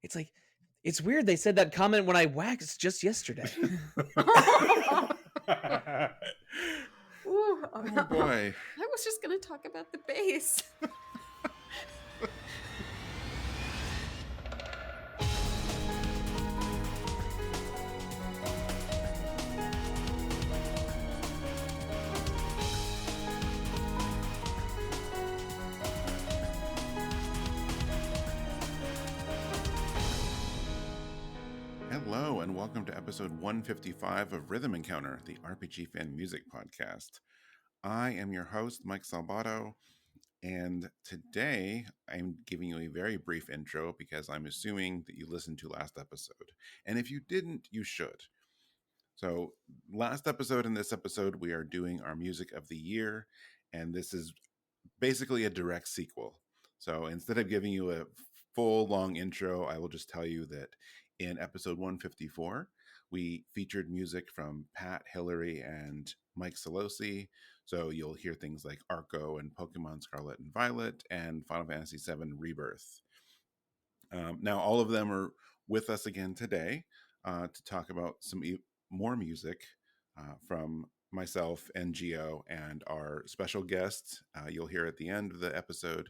It's like, it's weird they said that comment when I waxed just yesterday. Ooh, Oh boy. I was just going to talk about the bass. Hello, and welcome to episode 155 of Rhythm Encounter, the RPG fan music podcast. I am your host, Mike Salbato, and today I'm giving you a very brief intro because I'm assuming that you listened to last episode. And if you didn't, you should. So, last episode and this episode, we are doing our music of the year, and this is basically a direct sequel. So, instead of giving you a full long intro, I will just tell you that in episode 154, we featured music from Pat, Hilary, and Mike Sollosi. So you'll hear things like Arco and Pokemon Scarlet and Violet and Final Fantasy VII Rebirth. Now, all of them are with us again today to talk about some more music from myself and Gio and our special guest. You'll hear at the end of the episode,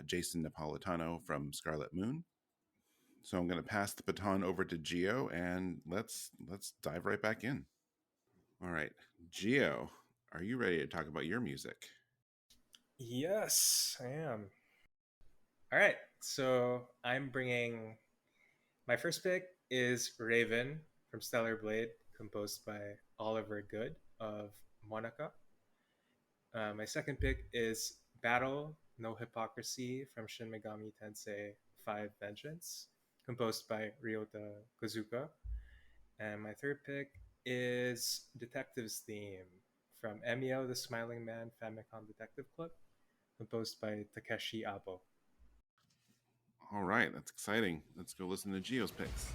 Jason Napolitano from Scarlet Moon. So I'm going to pass the baton over to Gio, and let's dive right back in. All right, Gio, are you ready to talk about your music? Yes, I am. All right, so I'm bringing my first pick is Raven from Stellar Blade, composed by Oliver Good of Monaca. My second pick is Battle No Hypocrisy from Shin Megami Tensei 5 Vengeance, composed by Ryota Kozuka. And my third pick is Detective's Theme from Emio the Smiling Man Famicom Detective Club, composed by Takeshi Abo. All right, that's exciting. Let's go listen to Gio's picks.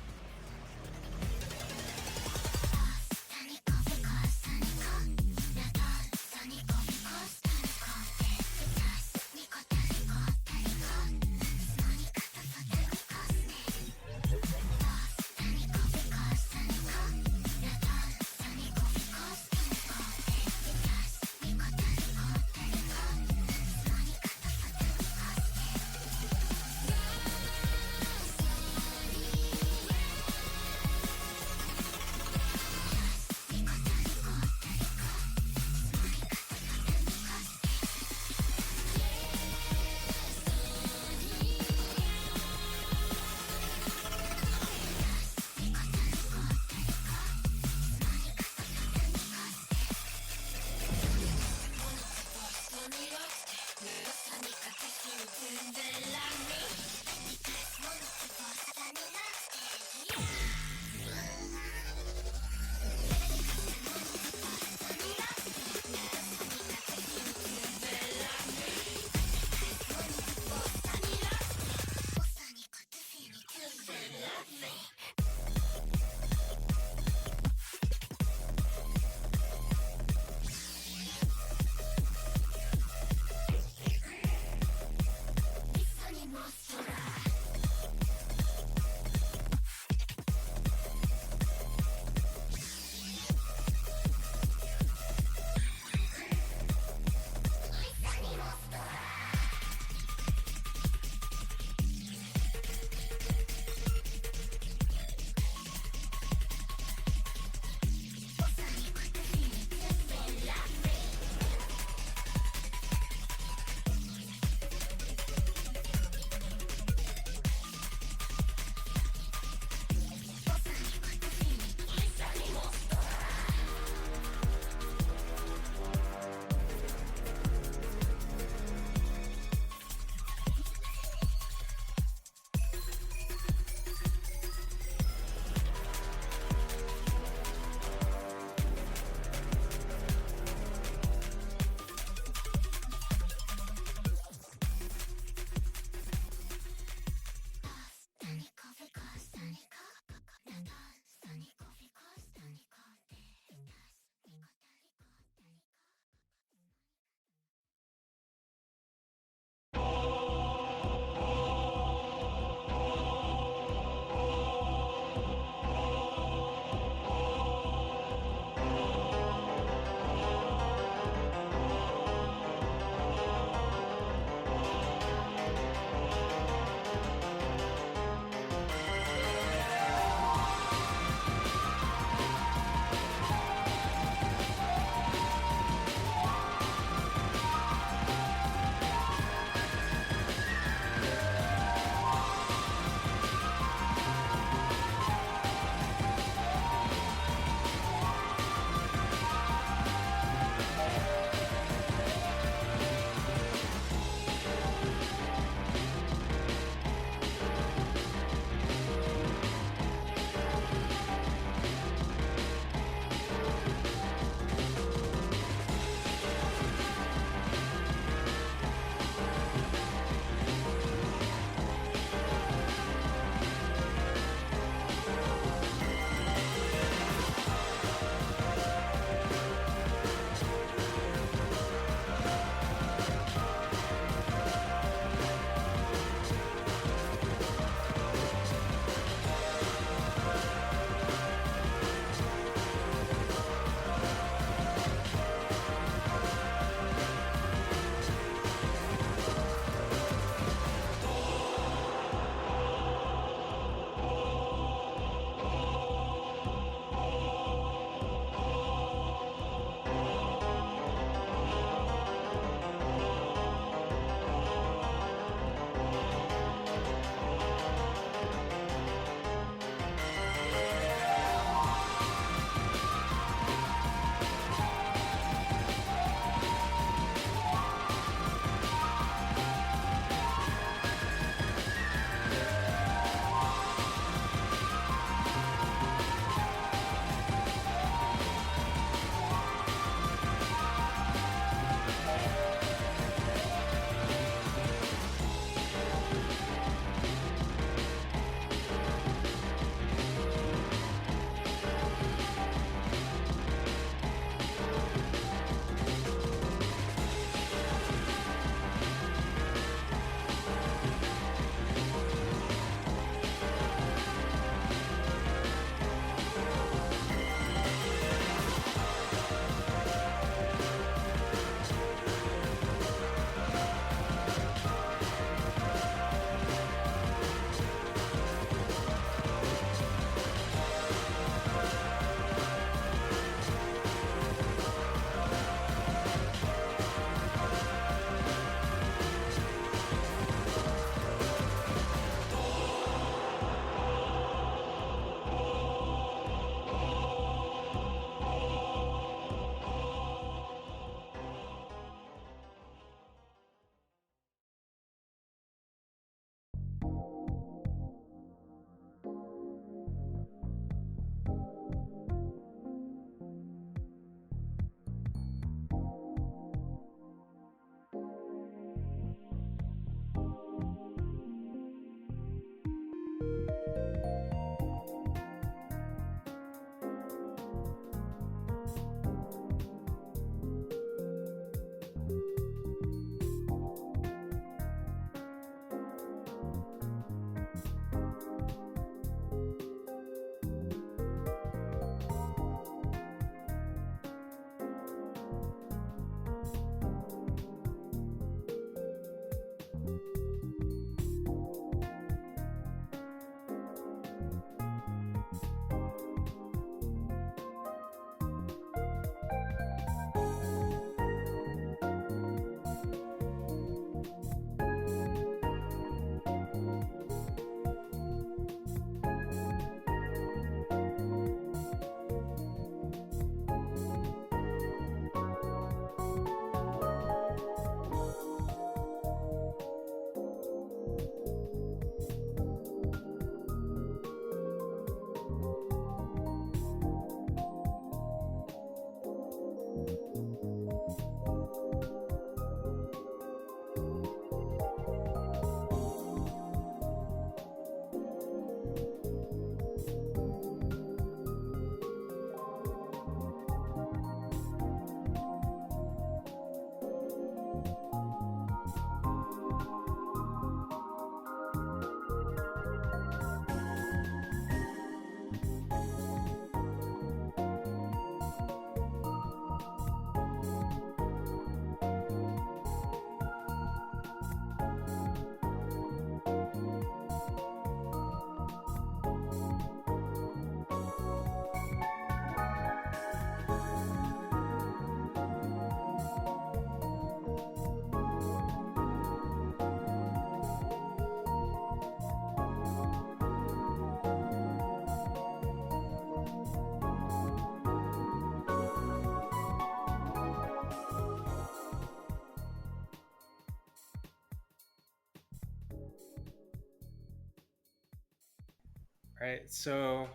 right. So,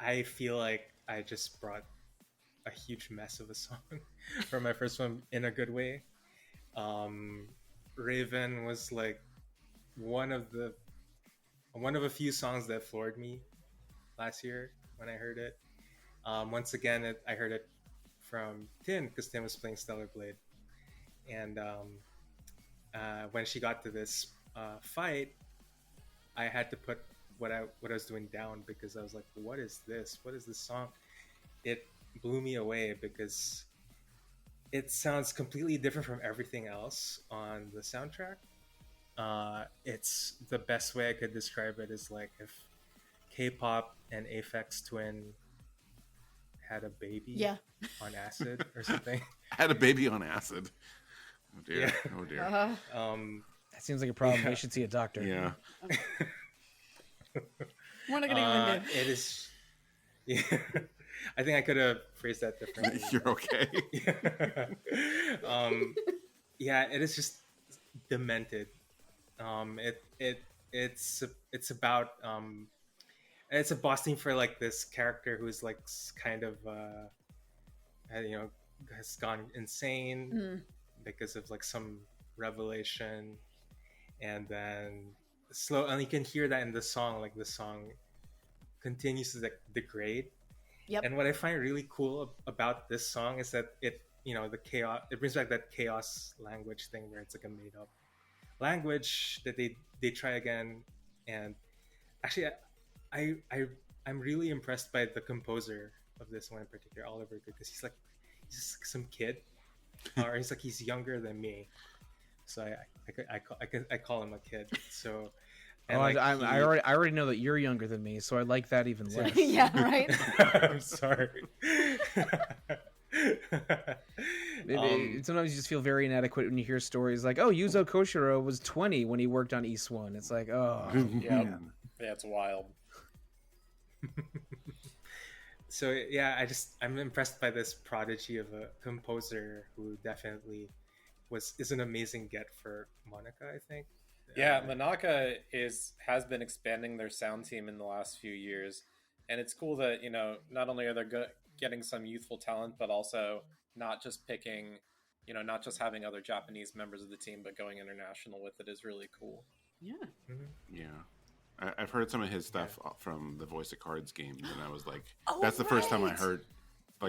I feel like I just brought a huge mess of a song for my first one in a good way. Um, Raven was like one of the one of a few songs that floored me last year when I heard it. Once again, I heard it from Tin because Tin was playing Stellar Blade, and when she got to this fight, I had to put what I was doing down because I was like, "What is this? What is this song?" It blew me away because it sounds completely different from everything else on the soundtrack. It's the best way I could describe it is like if K-pop and Aphex Twin had a baby Yeah. on acid or something. Had a baby on acid. Oh dear. Yeah. Oh dear. That seems like a problem. Yeah. We should see a doctor. Yeah. We're not gonna go into. It is. Yeah, I think I could have phrased that differently. You're okay. Yeah, it is just demented. It's about it's a boss for like this character who's like kind of has gone insane because of like some revelation, and then and you can hear that in the song, like the song continues to like degrade. Yep. And what I find really cool about this song is that it the chaos, it brings back that chaos language thing where it's like a made up language that they try again. And actually I'm really impressed by the composer of this one in particular, Oliver Good, because he's just some kid, or he's younger than me, so I call him a kid. So and I already know that you're younger than me, so I like that even less. Yeah, right. I'm sorry. Sometimes you just feel very inadequate when you hear stories like, "Oh, Yuzo Koshiro was 20 when he worked on East One." It's like, oh, Yeah, it's wild. So yeah, I'm impressed by this prodigy of a composer who definitely is an amazing get for Monica, I think. Yeah, Minako has been expanding their sound team in the last few years, and it's cool that not only are they getting some youthful talent, but also not just having other Japanese members of the team, but going international with it is really cool. Yeah. Mm-hmm. Yeah. I've heard some of his stuff from the Voice of Cards games, and I was like, Oh, that's the first time I right. heard,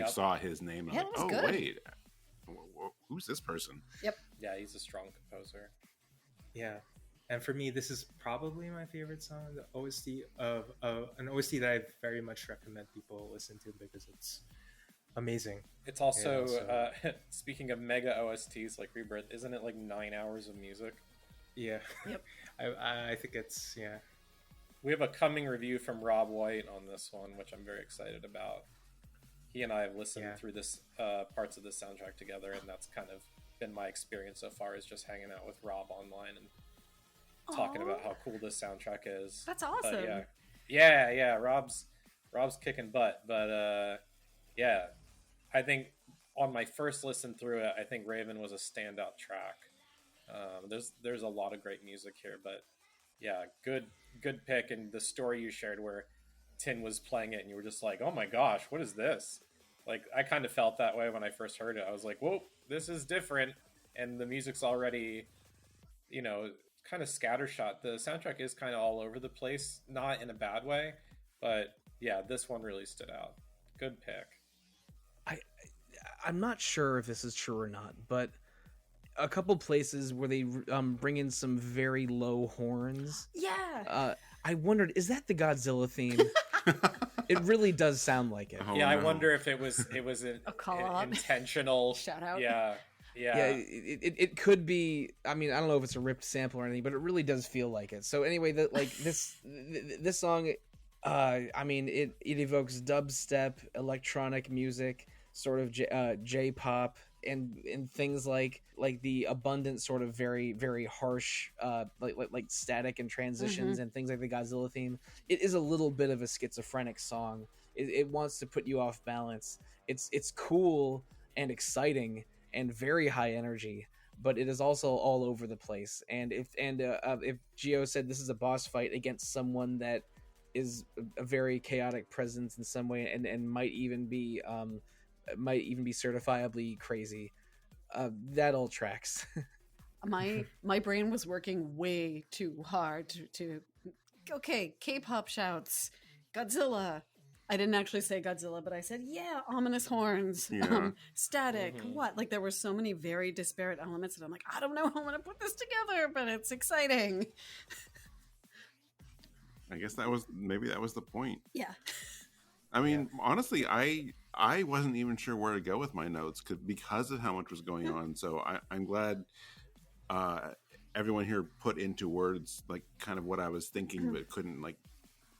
saw his name. And Yeah, I'm it was like, good. wait, who's this person? Yep. Yeah, he's a strong composer. Yeah, and for me, this is probably my favorite song, the OST of an OST that I very much recommend people listen to because it's amazing. It's also, Yeah, speaking of mega OSTs like Rebirth, isn't it like 9 hours of music? Yeah. Yep. I think it's We have a coming review from Rob White on this one, which I'm very excited about. He and I have listened through this parts of the soundtrack together, and that's kind of been my experience so far, is just hanging out with Rob online and talking about how cool this soundtrack is. That's awesome. But yeah. Rob's kicking butt, but yeah, I think on my first listen through it, I think Raven was a standout track. There's a lot of great music here, but yeah, good pick. And the story you shared where Tin was playing it and you were just like, oh my gosh, what is this? Like, I kind of felt that way when I first heard it. I was like, whoa, this is different. And the music's already, kind of scattershot. The soundtrack is kind of all over the place, not in a bad way, but yeah, this one really stood out. Good pick. I'm not sure if this is true or not, but a couple places where they bring in some very low horns. Yeah. I wondered, is that the Godzilla theme? It really does sound like it. Oh, Yeah, I no. wonder if it was A call-out. intentional. Shout out. Yeah. It could be. I mean, I don't know if it's a ripped sample or anything, but it really does feel like it. So anyway, this song, I mean, it evokes dubstep, electronic music, sort of J-pop, and things like the abundant sort of very very harsh like static and transitions and things like the Godzilla theme. It is a little bit of a schizophrenic song. It wants to put you off balance. It's cool and exciting and very high energy, but it is also all over the place. And if Gio said this is a boss fight against someone that is a very chaotic presence in some way, and might even be certifiably crazy, that all tracks. My brain was working way too hard to okay, K-pop shouts, Godzilla. I didn't actually say Godzilla, but I said, yeah, ominous horns, Yeah. static, what? Like, there were so many very disparate elements that I'm like, I don't know how I'm going to put this together, but it's exciting. I guess that was the point. Yeah. I mean, honestly, I wasn't even sure where to go with my notes because of how much was going on. So I'm glad everyone here put into words like kind of what I was thinking, but couldn't like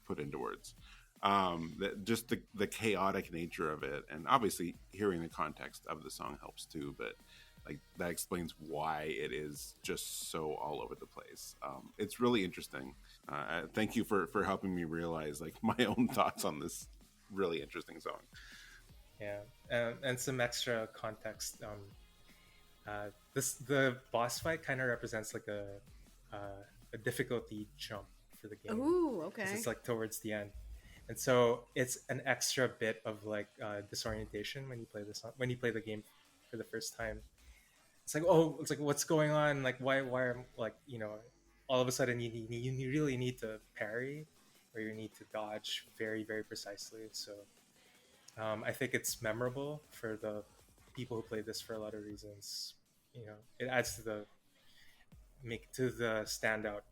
put into words. That just the chaotic nature of it, and obviously hearing the context of the song helps too. But like that explains why it is just so all over the place. It's really interesting. Thank you for helping me realize like my own thoughts on this really interesting song. Yeah, and some extra context. The boss fight kind of represents like a difficulty jump for the game. Ooh, okay. 'Cause it's like towards the end, and so it's an extra bit of like disorientation when you play the game for the first time. It's like what's going on? Like why am like all of a sudden you really need to parry, or you need to dodge very very precisely. So I think it's memorable for the people who play this for a lot of reasons. It adds to the standout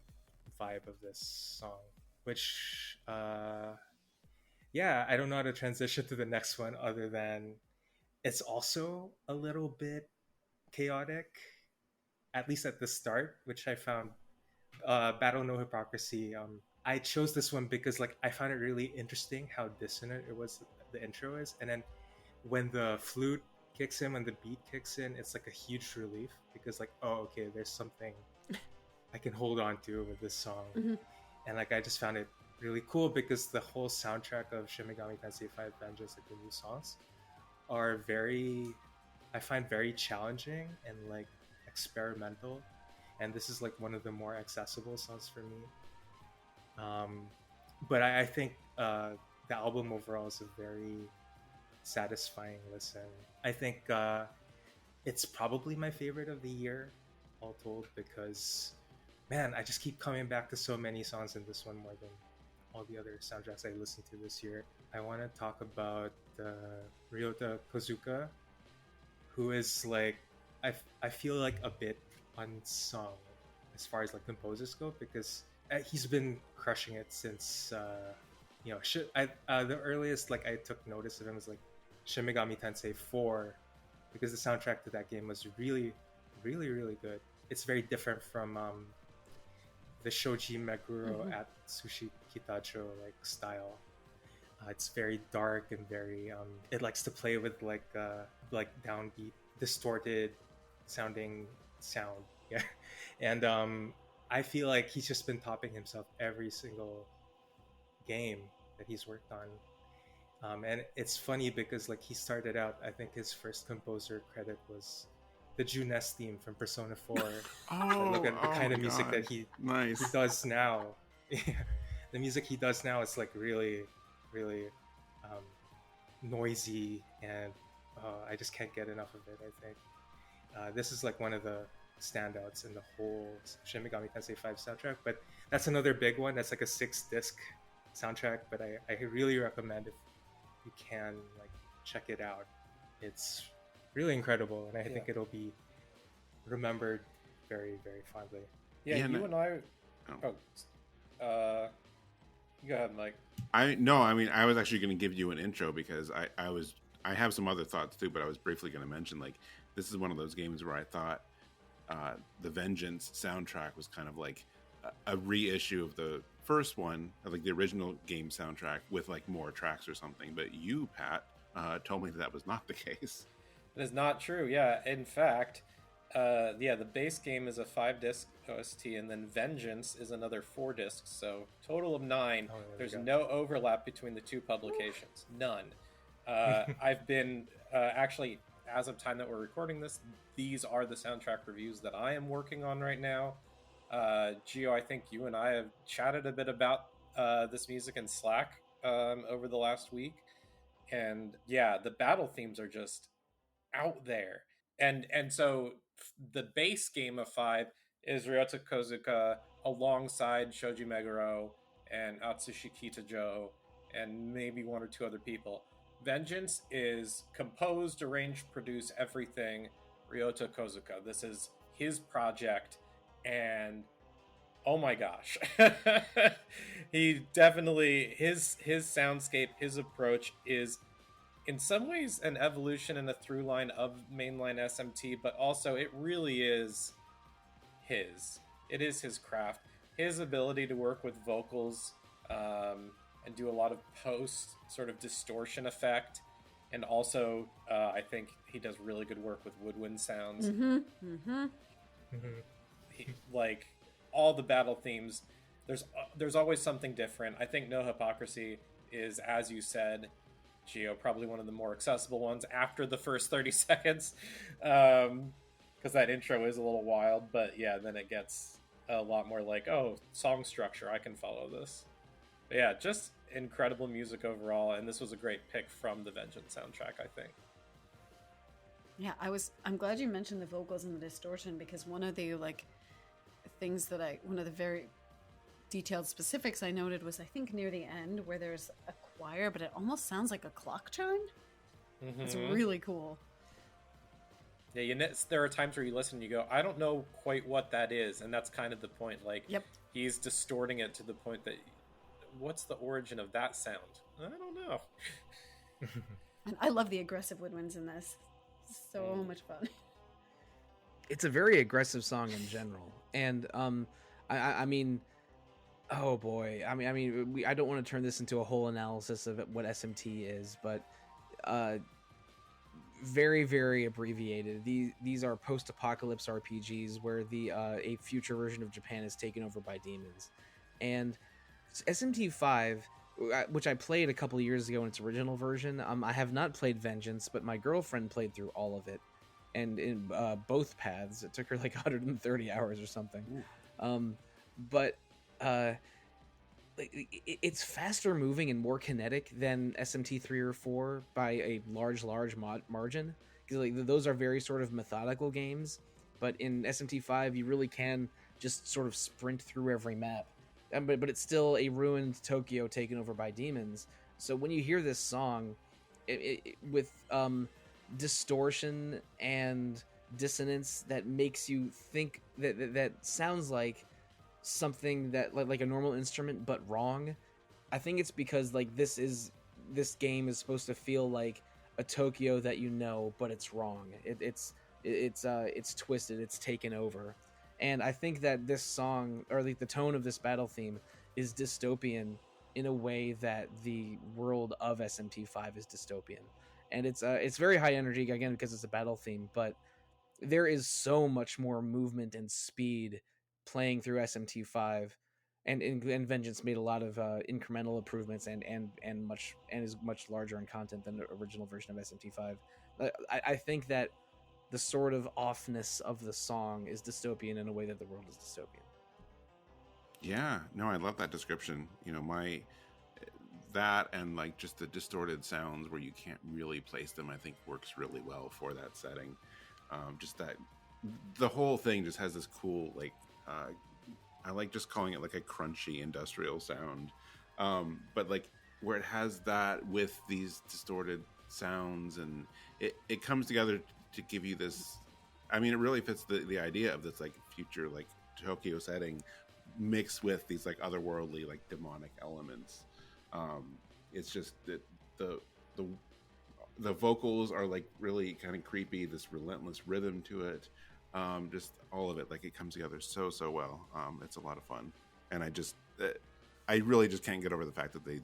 vibe of this song, which I don't know how to transition to the next one other than it's also a little bit chaotic, at least at the start, which I found Battle No Hypocrisy. I chose this one because like I found it really interesting how dissonant the intro is, and then when the flute kicks in, when the beat kicks in, it's like a huge relief because like, oh okay, there's something I can hold on to with this song. And like I just found it really cool because the whole soundtrack of Shin Megami Tensei 5 Vengeance, like the new songs, are I find very challenging and like experimental, and this is like one of the more accessible songs for me. But I think the album overall is a very satisfying listen. I think it's probably my favorite of the year, all told, because man, I just keep coming back to so many songs in this one more than all the other soundtracks I listened to this year. I want to talk about Ryota Kozuka, who is like I feel like a bit unsung as far as like composers go, because he's been crushing it since the earliest like I took notice of him was like Shin Megami Tensei 4, because the soundtrack to that game was really really really good. It's very different from the Shoji Meguro at Sushi Kitacho like style. It's very dark and very it likes to play with like downbeat, distorted sounding sound. Yeah. And I feel like he's just been topping himself every single game that he's worked on. And it's funny because like he started out, I think his first composer credit was the Junes theme from Persona 4. Look at the kind of music that he does now. The music he does now is like really, really noisy, and I just can't get enough of it. I think this is like one of the standouts in the whole Shin Megami Tensei 5 soundtrack. But that's another big one. That's like a 6-disc soundtrack. But I really recommend if you can like check it out. It's really incredible, and I think it'll be remembered very, very fondly. Yeah, you and I. Go ahead, Mike. I was actually going to give you an intro because I have some other thoughts too, but I was briefly going to mention like this is one of those games where I thought the Vengeance soundtrack was kind of like a reissue of the first one, of like the original game soundtrack with like more tracks or something. But you, Pat, told me that was not the case. It is not true. Yeah, in fact, the base game is a 5-disc OST, and then Vengeance is another 4 discs. So total of 9. There's no overlap between the two publications. None. I've been actually as of time that we're recording this, these are the soundtrack reviews that I am working on right now. Gio, I think you and I have chatted a bit about this music in Slack over the last week. And yeah, the battle themes are just out there. And so the base game of 5 is Ryota Kozuka alongside Shoji Meguro and Atsushi Kitajo and maybe one or two other people. Vengeance is composed, arranged, produced, everything Ryota Kozuka. This is his project, and oh my gosh. He definitely, his soundscape, his approach is in some ways an evolution and a through line of mainline SMT, but also it really is his. It is his craft. His ability to work with vocals and do a lot of post sort of distortion effect. And also, I think he does really good work with woodwind sounds. Like, all the battle themes, there's always something different. I think No Hypocrisy is, as you said, Gio, probably one of the more accessible ones after the first 30 seconds. Because that intro is a little wild. But yeah, then it gets a lot more like, oh, song structure, I can follow this. But yeah, just incredible music overall, and this was a great pick from the Vengeance soundtrack, I think. Yeah, I'm glad you mentioned the vocals and the distortion, because one of the one of the very detailed specifics I noted was, I think, near the end where there's a choir, but it almost sounds like a clock chime. It's really cool. Yeah, there are times where you listen and you go, I don't know quite what that is, and that's kind of the point. Like, yep. He's distorting it to the point that, what's the origin of that sound? I don't know. And I love the aggressive woodwinds in this. So much fun. It's a very aggressive song in general, and I mean, oh boy, I don't want to turn this into a whole analysis of what SMT is, but very, very abbreviated. These are post-apocalypse RPGs where a future version of Japan is taken over by demons, and SMT5, which I played a couple years ago in its original version. I have not played Vengeance, but my girlfriend played through all of it, and in both paths. It took her like 130 hours or something. But it's faster moving and more kinetic than SMT 3 or 4 by a large margin. Because like those are very sort of methodical games, but in SMT 5 you really can just sort of sprint through every map. But it's still a ruined Tokyo taken over by demons. So when you hear this song, with distortion and dissonance that makes you think that sounds like something that like a normal instrument but wrong, I think it's because like this game is supposed to feel like a Tokyo that you know, but it's wrong. It's twisted. It's taken over. And I think that this song, or like the tone of this battle theme, is dystopian in a way that the world of SMT5 is dystopian. And it's very high energy, again, because it's a battle theme, but there is so much more movement and speed playing through SMT5, and Vengeance made a lot of incremental improvements and is much larger in content than the original version of SMT5. I think that the sort of offness of the song is dystopian in a way that the world is dystopian. Yeah, no, I love that description. You know, that and like just the distorted sounds where you can't really place them, I think works really well for that setting. Just that the whole thing just has this cool, like, I like just calling it like a crunchy industrial sound. But like where it has that with these distorted sounds, and it comes together to give you this. I mean, it really fits the idea of this like future like Tokyo setting mixed with these like otherworldly like demonic elements. It's just that the vocals are like really kind of creepy, this relentless rhythm to it, just all of it, like it comes together so well. It's a lot of fun, and I really just can't get over the fact that they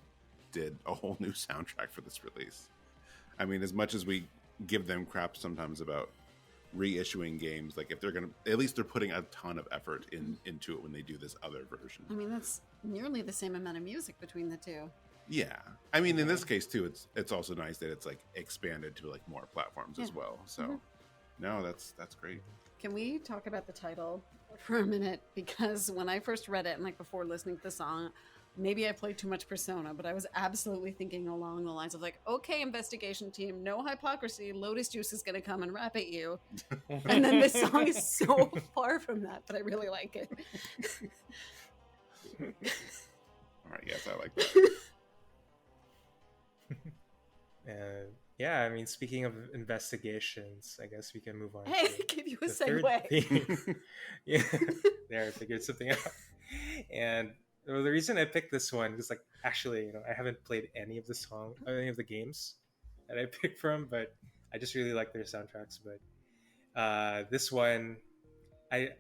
did a whole new soundtrack for this release. I mean, as much as we give them crap sometimes about reissuing games, like if they're gonna, at least they're putting a ton of effort into it when they do this other version. I mean, that's nearly the same amount of music between the two. Yeah, I mean, in this case too, it's also nice that it's like expanded to like more platforms as well. So, no, that's great. Can we talk about the title for a minute? Because when I first read it and like before listening to the song, maybe I played too much Persona, but I was absolutely thinking along the lines of like, okay, investigation team, no hypocrisy, Lotus Juice is going to come and rap at you. And then this song is so far from that, but I really like it. All right, yes, I like that. And yeah, I mean, speaking of investigations, I guess we can move on. Hey, to give you a the third segue. theme. Yeah, there, I figured something out. And well, the reason I picked this one is like, actually, I haven't played any of the games that I picked from, but I just really like their soundtracks. But this one, I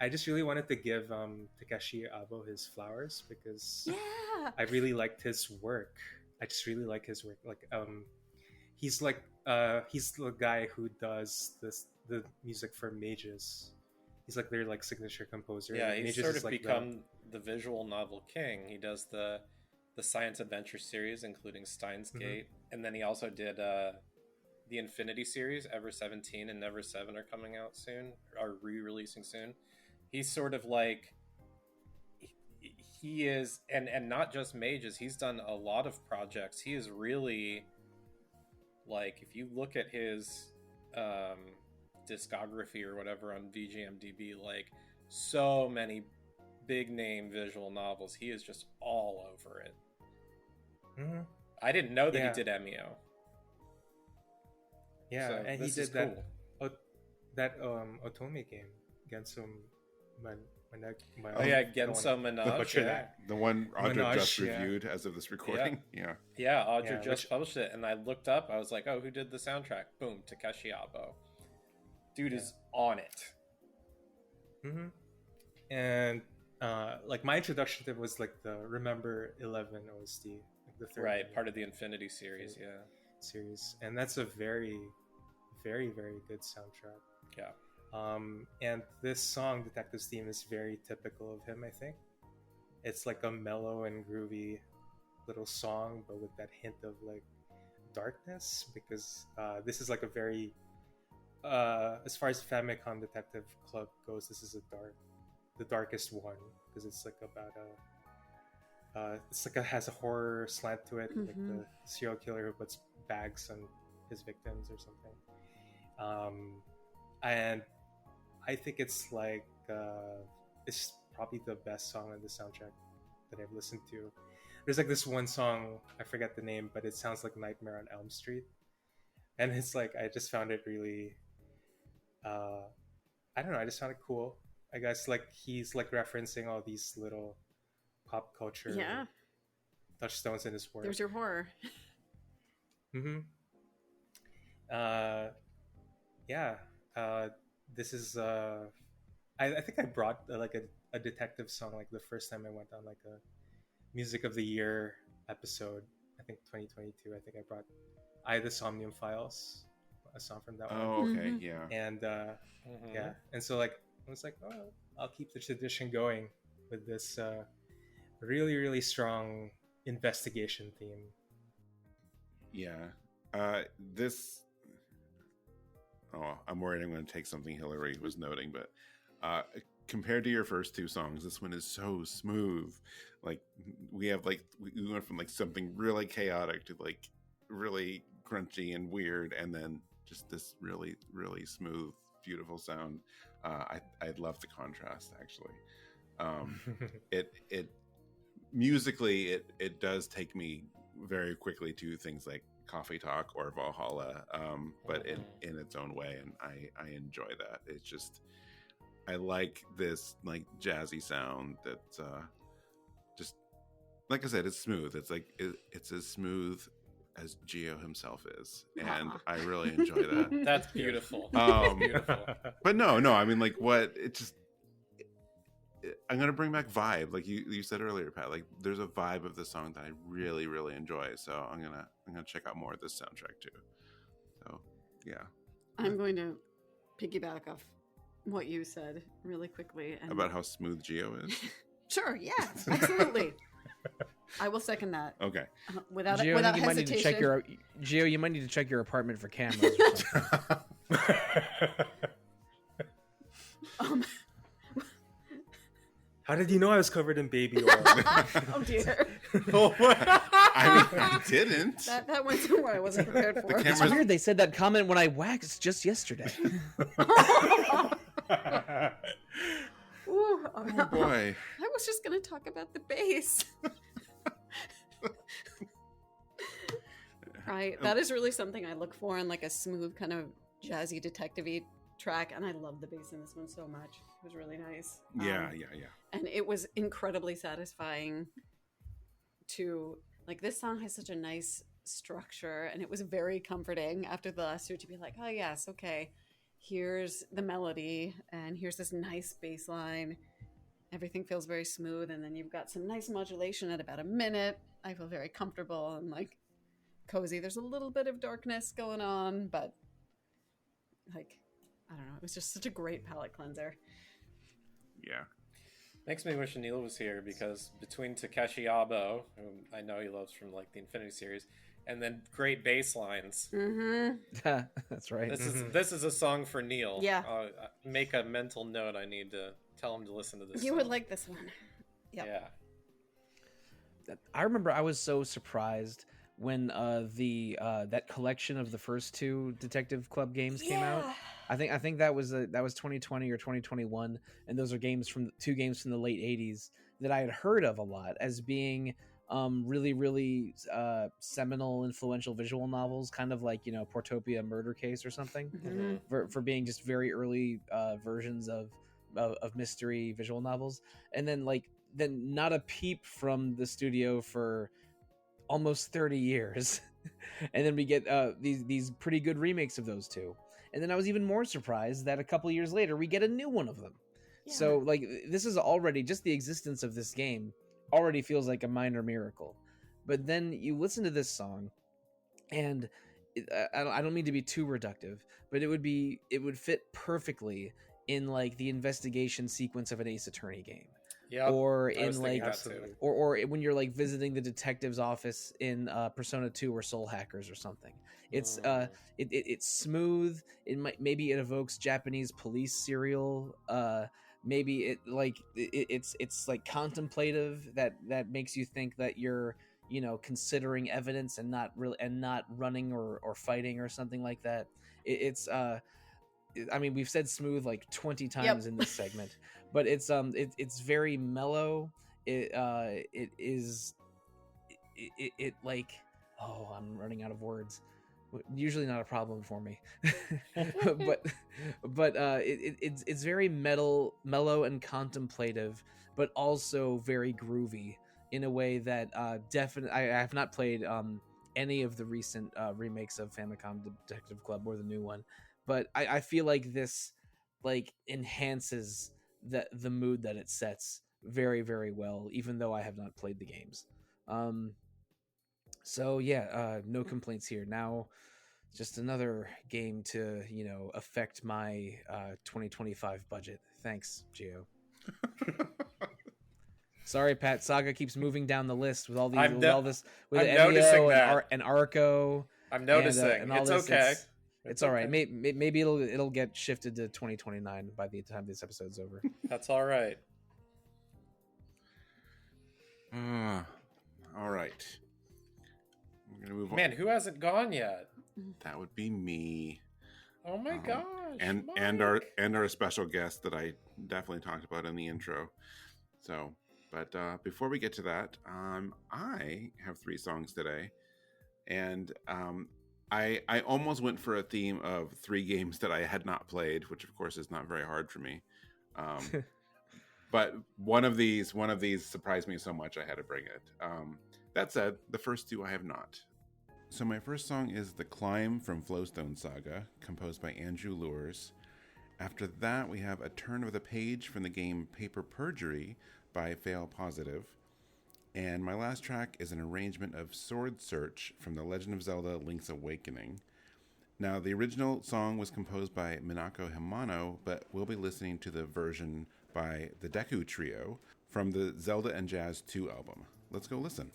just really wanted to give Takeshi Abo his flowers because I really liked his work. I just really like his work. Like, he's the guy who does the music for Mages. He's like their like signature composer. Yeah, he's Mages sort of like become the visual novel king. He does the science adventure series, including Steins Gate, and then he also did the Infinity series. Ever 17 and Never 7 are coming out soon, are re-releasing soon. He's sort of like he is, and not just Mages. He's done a lot of projects. He is really like, if you look at his discography or whatever on VGMDB, like so many big name visual novels. He is just all over it. I didn't know that he did Emio. Yeah, so and he did that Otome game, Gensum Genso Menage. The one Audra just reviewed as of this recording. Yeah, Audra just published it, and I looked up. I was like, oh, who did the soundtrack? Boom, Takeshi Abo. Dude is on it. And like my introduction to it was like the Remember 11 OST, like the third part of the Infinity series. Series, and that's a very, very, very good soundtrack. Yeah. And this song, Detective's Theme, is very typical of him, I think. It's like a mellow and groovy little song, but with that hint of like darkness, because this is like a very as far as Famicom Detective Club goes, this is the darkest one, because it's like about has a horror slant to it, like the serial killer who puts bags on his victims or something. And I think it's like it's probably the best song on the soundtrack that I've listened to. There's like this one song, I forget the name, but it sounds like Nightmare on Elm Street, and it's like I just found it really I don't know, I just found it cool. I guess like he's like referencing all these little pop culture touchstones in his work. There's your horror. This is I think I brought like a detective song like the first time I went on like a Music of the Year episode, I think 2022. I think I brought the Somnium Files, a song from that one. Oh, okay, yeah. And and so like I was like, oh, I'll keep the tradition going with this really, really strong investigation theme. Yeah. I'm worried I'm going to take something Hilary was noting, but compared to your first two songs, this one is so smooth. Like we went from like something really chaotic to like really crunchy and weird, and then just this really, really smooth, beautiful sound. I love the contrast, actually. It musically it does take me very quickly to things like Coffee Talk or Valhalla, but in its own way, and I enjoy that. It's just, I like this like jazzy sound that's just, like I said, it's smooth. It's like it's as smooth as Gio himself is, and I really enjoy that. That's beautiful. Beautiful. But no, I mean, like, what it just, I'm gonna bring back vibe, like you said earlier, Pat. Like, there's a vibe of the song that I really, really enjoy. So I'm gonna check out more of this soundtrack too. So yeah, I'm going to piggyback off what you said really quickly about how smooth Gio is. Sure, yeah, absolutely. I will second that. Okay. Without Gio, without you might need to check hesitation. Gio, you might need to check your apartment for cameras or something. How did you know I was covered in baby oil? Oh dear. I didn't. That went somewhere I wasn't prepared for. It's weird they said that comment when I waxed just yesterday. Ooh, Oh boy. I was just going to talk about the bass. Right. That is really something I look for in like a smooth kind of jazzy detective-y track, and I love the bass in this one so much. It was really nice. Yeah. And it was incredibly satisfying to like this song has such a nice structure, and it was very comforting after the last two to be like, oh yes, okay, here's the melody and here's this nice bass line. Everything feels very smooth, and then you've got some nice modulation at about a minute. I feel very comfortable and like cozy. There's a little bit of darkness going on, but like I don't know, it was just such a great palate cleanser. Yeah. Makes me wish Anil was here, because between Takeshi Abo, whom I know he loves from like the Infinity series, and then great bass lines. Mm-hmm. That's right. This is a song for Neil. Yeah. Make a mental note. I need to tell him to listen to this. You song. would like this one. Yep. Yeah. I remember I was so surprised when that collection of the first two Detective Club games came out. I think that was 2020 or 2021, and those are two games from the late 80s that I had heard of a lot as being really, really seminal, influential visual novels, kind of like, Portopia Murder Case or something, for being just very early versions of mystery visual novels. And then not a peep from the studio for almost 30 years. And then we get these pretty good remakes of those two. And then I was even more surprised that a couple years later we get a new one of them. Yeah. So this is already, just the existence of this game already feels like a minor miracle. But then you listen to this song, and I don't mean to be too reductive, but it would fit perfectly in like the investigation sequence of an Ace Attorney game. Yeah, or in like, or when you're like visiting the detective's office in Persona 2 or Soul Hackers or something. It's it's smooth. Maybe it evokes Japanese police serial. Maybe it's like contemplative that makes you think that you're considering evidence and not running or fighting or something like that. I mean, we've said smooth like 20 times in this segment, but it's very mellow. It like, oh, I'm running out of words. Usually not a problem for me, but it's very mellow and contemplative, but also very groovy in a way that definitely I have not played any of the recent remakes of Famicom Detective Club or the new one. But I feel like this enhances the mood that it sets very, very well, even though I have not played the games. So yeah, no complaints here. Now, just another game to affect my 2025 budget. Thanks, Gio. Sorry, Pat. Saga keeps moving down the list with all these with Emio and Arco. I'm noticing. And all it's this. okay. It's all right. Maybe it'll get shifted to 2029 by the time this episode's over. That's all right. All right. We're gonna move on. Man, who hasn't gone yet? That would be me. Oh my gosh! And our special guest that I definitely talked about in the intro. So, but before we get to that, I have 3 songs today, and I almost went for a theme of 3 games that I had not played, which of course is not very hard for me. But one of these surprised me so much I had to bring it. That said, the first 2 I have not. So my first song is The Climb from Flowstone Saga, composed by Luers. After that, we have A Turn of the Page from the game Paper Perjury by Failpositive. And my last track is an arrangement of Sword Search from The Legend of Zelda Link's Awakening. Now, the original song was composed by Minako Hamano, but we'll be listening to the version by the Deku Trio from the Zelda and Jazz 2 album. let's go listen.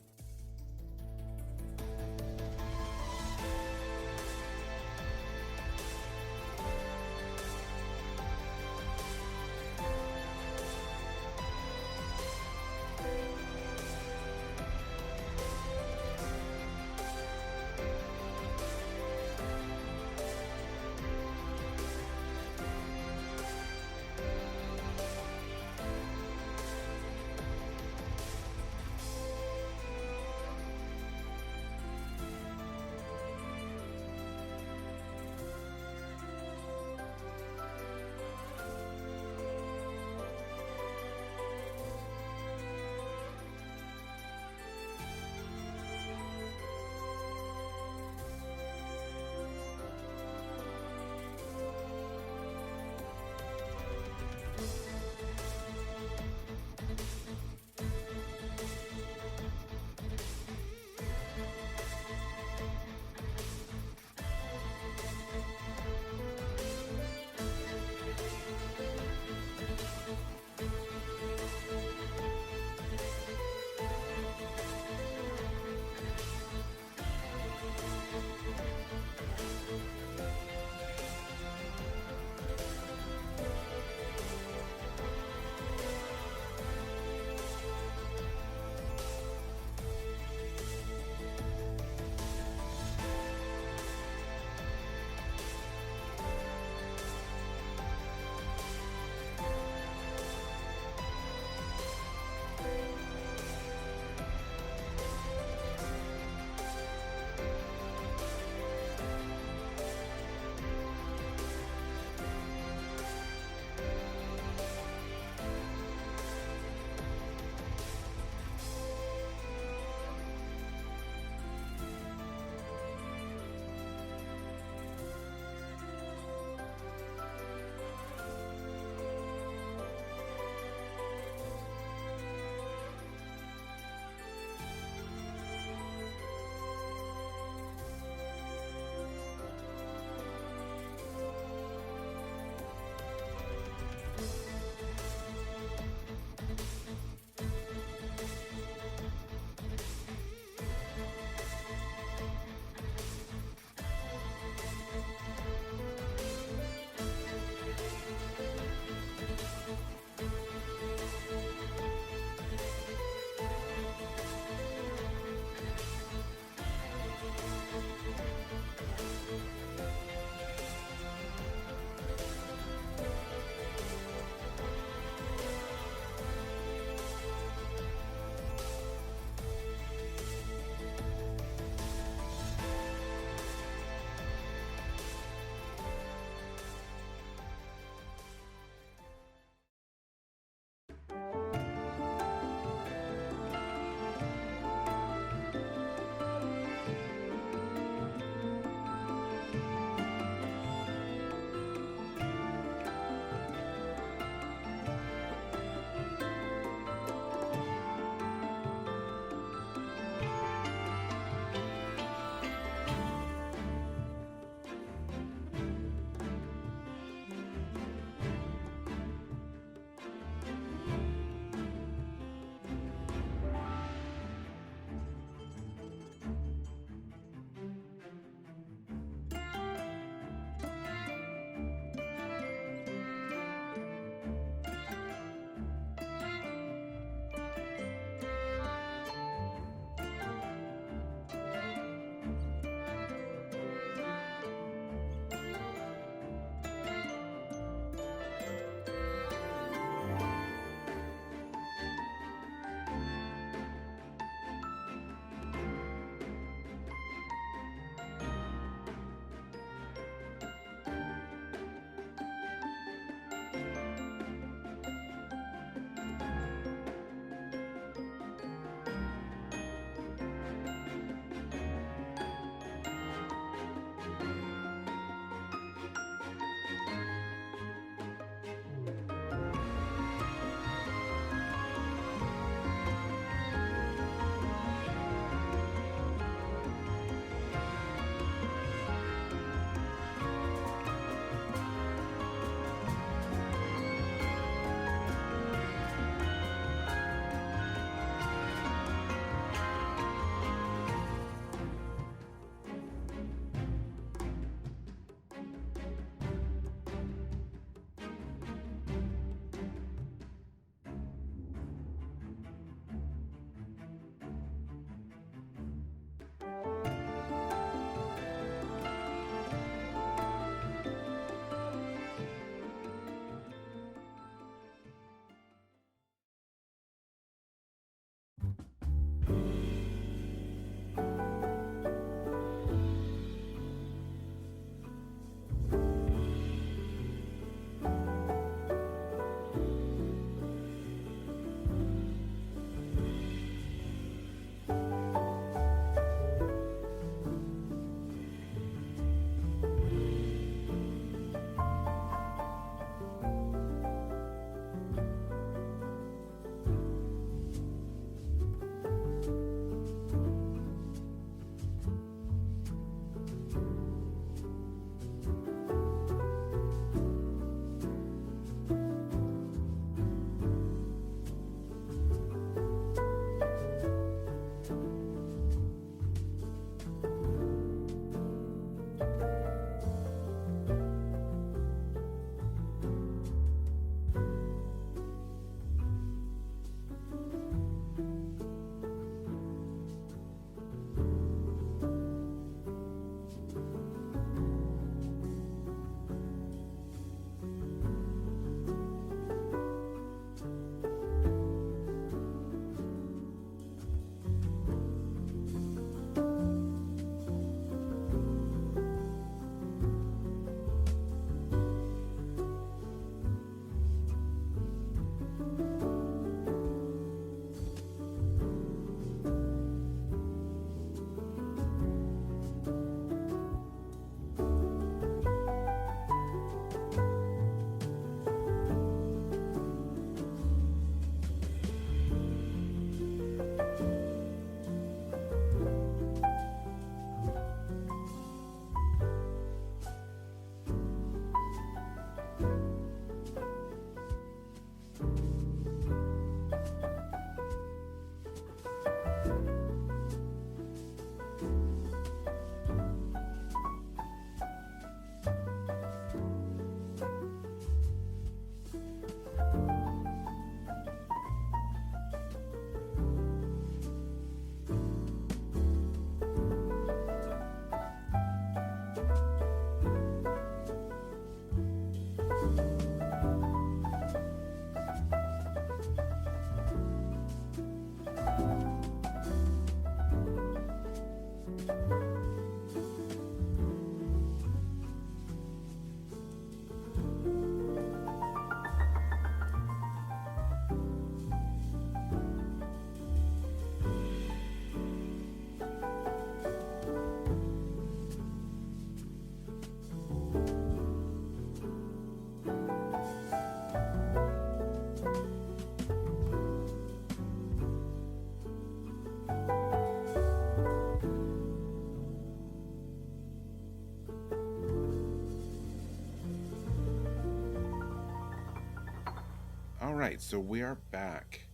right, so we are back.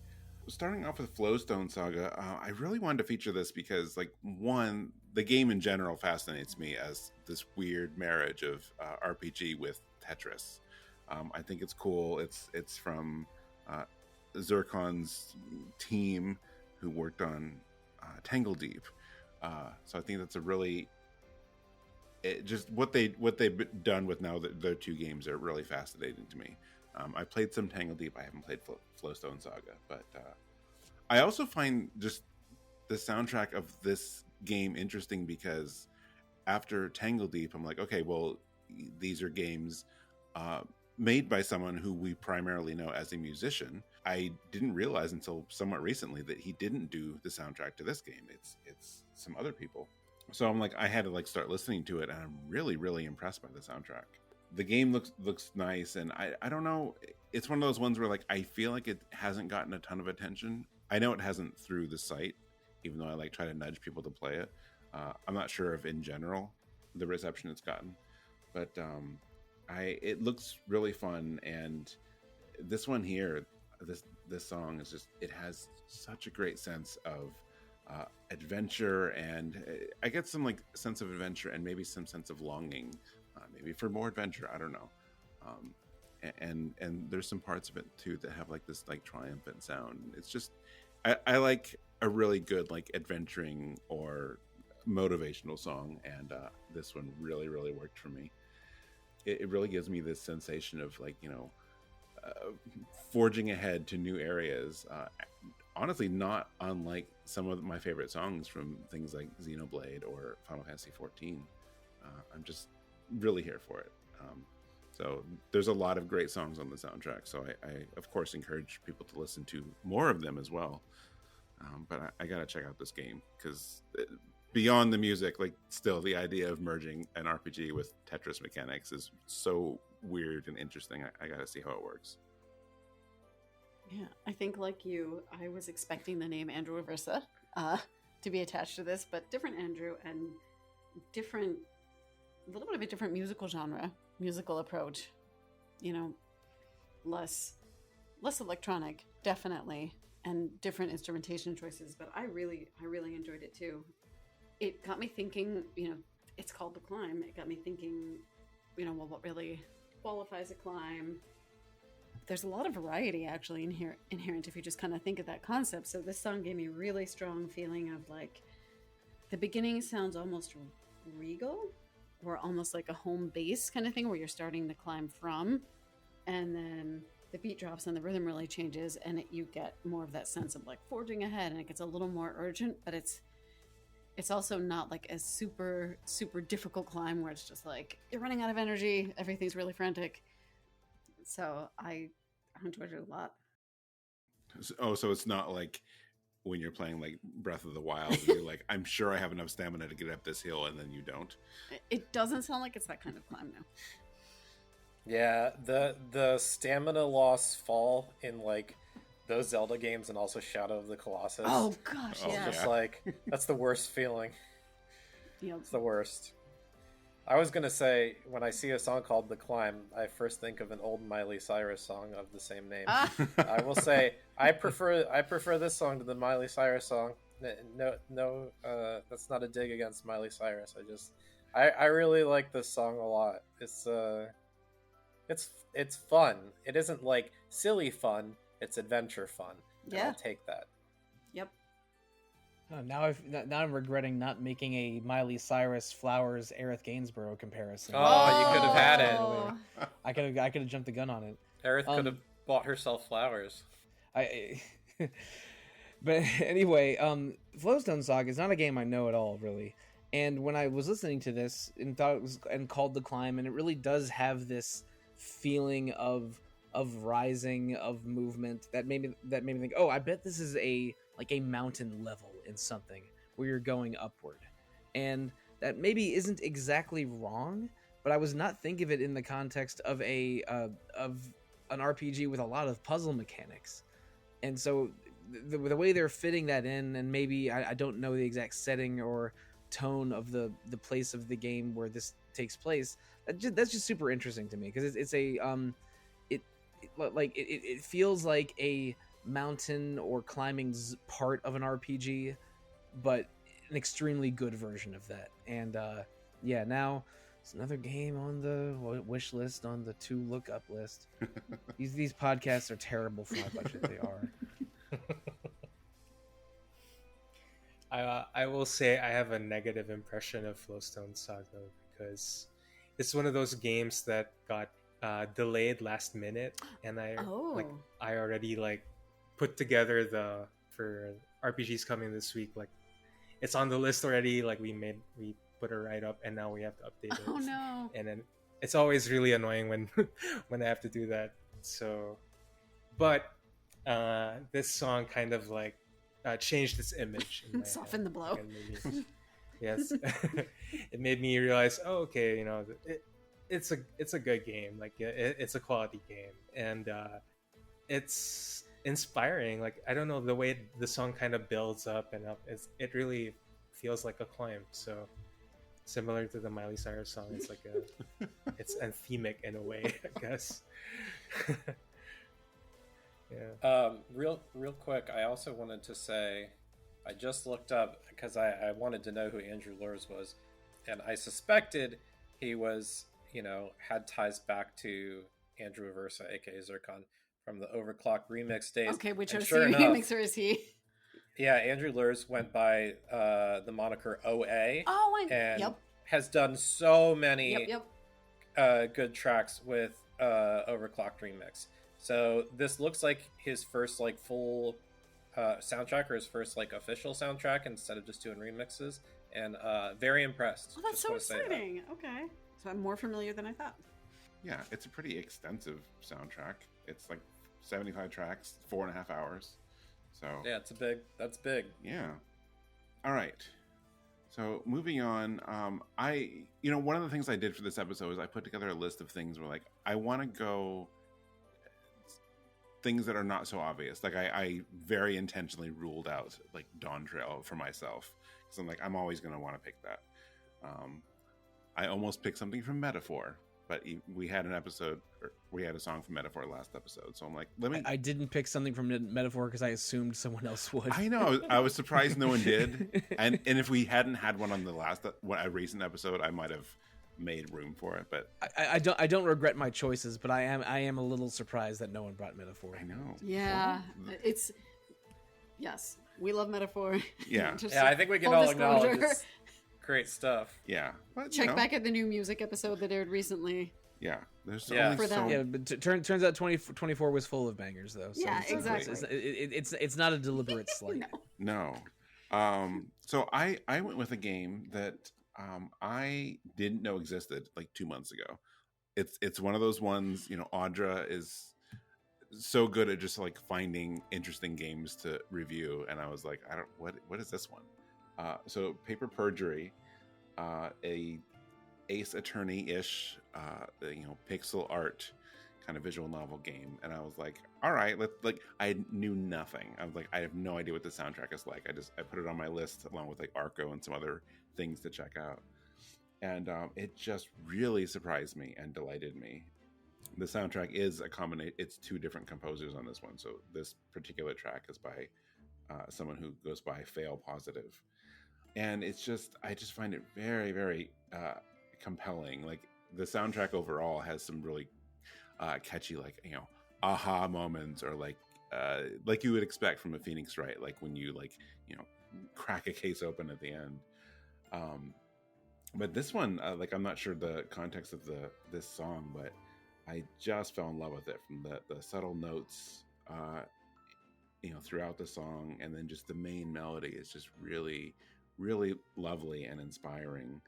Starting off with Flowstone Saga, I really wanted to feature this because, like, one, the game in general fascinates me as this weird marriage of RPG with Tetris. I think it's cool. It's from Zircon's team who worked on Tangle Deep. So I think that's a really just what they've done with now their two games are really fascinating to me. I played some Tangle Deep. I haven't played Flowstone Saga, but I also find just the soundtrack of this game interesting because after Tangle Deep, I'm like, okay, well, these are games made by someone who we primarily know as a musician. I didn't realize until somewhat recently that he didn't do the soundtrack to this game. It's some other people. So I'm like, I had to like start listening to it, and I'm really, really impressed by the soundtrack. The game looks nice, and I don't know. It's one of those ones where like I feel like it hasn't gotten a ton of attention. I know it hasn't through the site, even though I like try to nudge people to play it. I'm not sure if in general the reception it's gotten, but it looks really fun. And this one here, this song is just, it has such a great sense of adventure, and I get some like sense of adventure and maybe some sense of longing. Maybe for more adventure, I don't know. And there's some parts of it too that have like this like triumphant sound. It's just I like a really good like adventuring or motivational song, and this one really, really worked for me. It really gives me this sensation of like, you know, forging ahead to new areas. Honestly, not unlike some of my favorite songs from things like Xenoblade or Final Fantasy XIV. I'm just really here for it. So there's a lot of great songs on the soundtrack. So I of course encourage people to listen to more of them as well. But I gotta check out this game because beyond the music, like still the idea of merging an RPG with Tetris mechanics is so weird and interesting. I gotta see how it works. Yeah, I think like you, I was expecting the name Andrew Aversa to be attached to this, but different Andrew and different, a little bit of a different musical genre, musical approach. You know, less electronic, definitely, and different instrumentation choices. But I really enjoyed it too. It got me thinking. You know, it's called The Climb. It got me thinking. You know, well, what really qualifies a climb? There's a lot of variety actually inherent if you just kind of think of that concept. So this song gave me a really strong feeling of like the beginning sounds almost regal or almost like a home base kind of thing where you're starting the climb from, and then the beat drops and the rhythm really changes, and you get more of that sense of like forging ahead, and it gets a little more urgent, but it's also not like a super difficult climb where it's just like you're running out of energy, everything's really frantic. So I enjoyed it a lot. Oh, so it's not like when you're playing like Breath of the Wild, you're like, I'm sure I have enough stamina to get up this hill, and then you don't. It doesn't sound like it's that kind of climb now. Yeah, the stamina loss fall in like those Zelda games and also Shadow of the Colossus. Oh gosh, yeah. Just like that's the worst feeling. Yep. It's the worst. I was gonna say, when I see a song called "The Climb," I first think of an old Miley Cyrus song of the same name. I will say I prefer this song to the Miley Cyrus song. No, that's not a dig against Miley Cyrus. I really like this song a lot. It's fun. It isn't like silly fun. It's adventure fun. Yeah, I'll take that. Yep. Oh, now I'm regretting not making a Miley Cyrus, Flowers, Aerith Gainsborough comparison. Oh, you could have had it. I could have jumped the gun on it. Aerith could have bought herself flowers. But anyway, Flowstone Saga is not a game I know at all, really. And when I was listening to this and thought it was and called The Climb, and it really does have this feeling of rising, of movement that made me think, oh, I bet this is a mountain level in something where you're going upward. And that maybe isn't exactly wrong, but I was not thinking of it in the context of an RPG with a lot of puzzle mechanics. And so the way they're fitting that in, and maybe I don't know the exact setting or tone of the place of the game where this takes place, that's just super interesting to me, because it feels like a mountain or climbing part of an RPG, but an extremely good version of that. And yeah, now it's another game on the wish list, on the to look up list. These podcasts are terrible for how budget they are. I will say I have a negative impression of Flowstone Saga because it's one of those games that got delayed last minute, and I already like put together for RPGs coming this week. Like it's on the list already. Like we put a write up, and now we have to update it. Oh no! And then it's always really annoying when when I have to do that. So, but this song kind of like changed its image. Soften the blow. Yes, it made me realize. Oh, okay, you know, it's a good game. Like it's a quality game, and it's inspiring. Like I don't know, the way the song kind of builds up and up. It really feels like a climb. So similar to the Miley Cyrus song, it's like it's anthemic in a way, I guess. Yeah. Real quick, I also wanted to say, I just looked up because I wanted to know who Andrew Luers was, and I suspected he was, had ties back to Andrew Aversa, aka Zircon, from the Overclock remix days. Okay, which and OC remixer is he? Yeah, Andrew Luers went by the moniker OA. And has done so many good tracks with Overclocked remix. So this looks like his first like full soundtrack, or his first like official soundtrack instead of just doing remixes, and very impressed. Oh, that's so exciting. Okay, so I'm more familiar than I thought. Yeah, it's a pretty extensive soundtrack. It's like 75 tracks, 4.5 hours. So yeah, that's big. Yeah. All right. So moving on, one of the things I did for this episode is I put together a list of things where like I want to go things that are not so obvious. Like I very intentionally ruled out like Dawn Trail for myself because I'm like I'm always going to want to pick that. I almost picked something from Metaphor, but we had a song from Metaphor last episode, so I'm like, I didn't pick something from Metaphor because I assumed someone else would. I know. I was surprised no one did, and if we hadn't had one on a recent episode, I might have made room for it. But I don't regret my choices, but I am a little surprised that no one brought Metaphor. I know. Yeah, yes, we love Metaphor. Yeah, I think we can all acknowledge it's great stuff. Yeah, but, check back at the new music episode that aired recently. Yeah, there's only so. Yeah, but turns out 24 was full of bangers though. So yeah, exactly. It's not a deliberate slight. No. So I went with a game that I didn't know existed like 2 months ago. It's one of those ones, Audra is so good at just like finding interesting games to review, and I was like, what is this one? So Paper Perjury, a Ace Attorney-ish, pixel art kind of visual novel game, and I was like, all right, I knew nothing. I was like, I have no idea what the soundtrack is like. I put it on my list along with like Arco and some other things to check out, and it just really surprised me and delighted me. The soundtrack is it's 2 different composers on this one. So this particular track is by someone who goes by Failpositive, and I just find it very, very compelling. Like the soundtrack overall has some really catchy, like aha moments, or like you would expect from a Phoenix Wright, like when you crack a case open at the end. But this one, I'm not sure the context of this song, but I just fell in love with it from the subtle notes throughout the song, and then just the main melody is just really, really lovely and inspiring.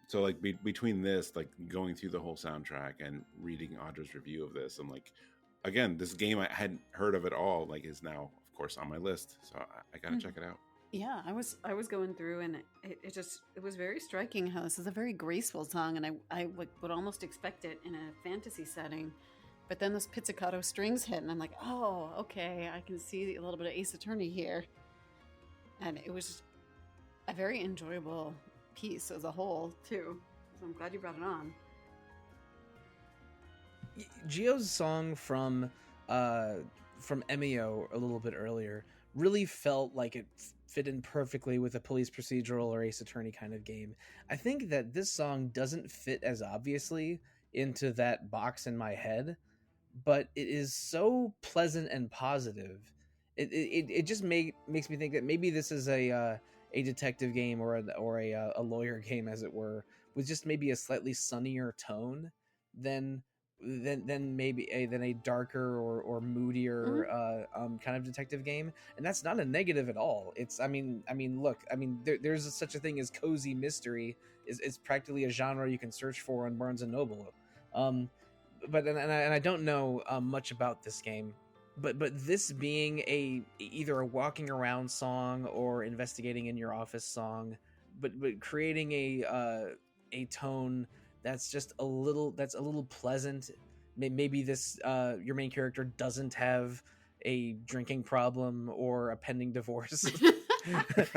So like between this, like going through the whole soundtrack and reading Audra's review of this, I'm like, again, this game I hadn't heard of at all, like is now of course on my list, so I gotta check it out. Yeah, I was going through, and it was very striking how this is a very graceful song, and I would almost expect it in a fantasy setting, but then those pizzicato strings hit, and I'm like, oh, okay, I can see a little bit of Ace Attorney here, and it was a very enjoyable piece as a whole too. So I'm glad you brought it on. Gio's song from Emio a little bit earlier really felt like it fit in perfectly with a police procedural or Ace Attorney kind of game. I think that this song doesn't fit as obviously into that box in my head, but it is so pleasant and positive. It just makes me think that maybe this is a detective game or a lawyer game, as it were, with just maybe a slightly sunnier tone than maybe a darker or moodier kind of detective game. And that's not a negative at all. It's look, there's such a thing as cozy mystery. It's practically a genre you can search for on Barnes and Noble. But I don't know much about this game, but this being either a walking around song or investigating in your office song, but creating a tone that's just a little pleasant. Maybe this your main character doesn't have a drinking problem or a pending divorce,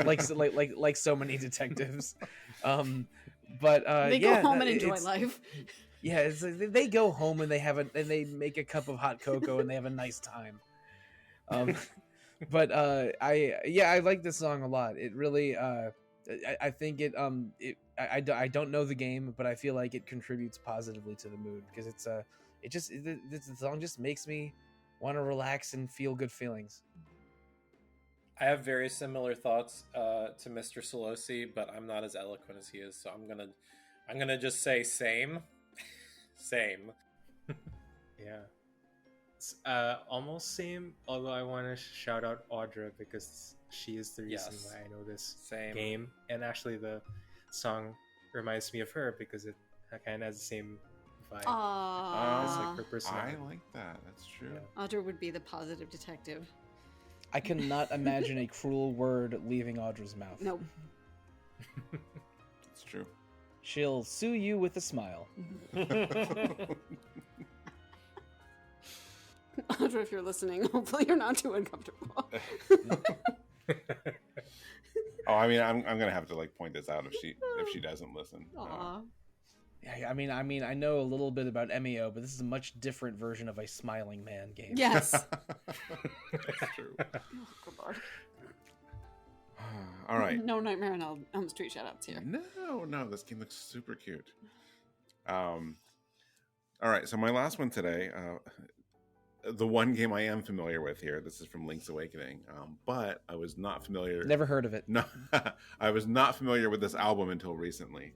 like so many detectives. But they go home and enjoy life. Yeah, it's like they go home and they make a cup of hot cocoa and they have a nice time. But I like this song a lot. It really I think I don't know the game, but I feel like it contributes positively to the mood because the song just makes me want to relax and feel good feelings. I have very similar thoughts to Mr. Sollosi, but I'm not as eloquent as he is, so I'm gonna just say same. Same. Yeah. It's, almost same, although I want to shout out Audra because she is the reason why I know this game. And actually the song reminds me of her because it kind of has the same vibe. As like her personality. I like that. That's true. Yeah. Audra would be the positive detective. I cannot imagine a cruel word leaving Audra's mouth. Nope. It's true. She'll sue you with a smile. Andrew, if you're listening, hopefully you're not too uncomfortable. I'm gonna have to point this out if she doesn't listen. Yeah, I know a little bit about Emio, but this is a much different version of a smiling man game. Yes. That's true. Oh, good Lord. All right. No Nightmare on Elm Street shout-outs here. No, this game looks super cute. All right, so my last one today, the one game I am familiar with here, this is from Link's Awakening, but I was not familiar. Never heard of it. No, I was not familiar with this album until recently.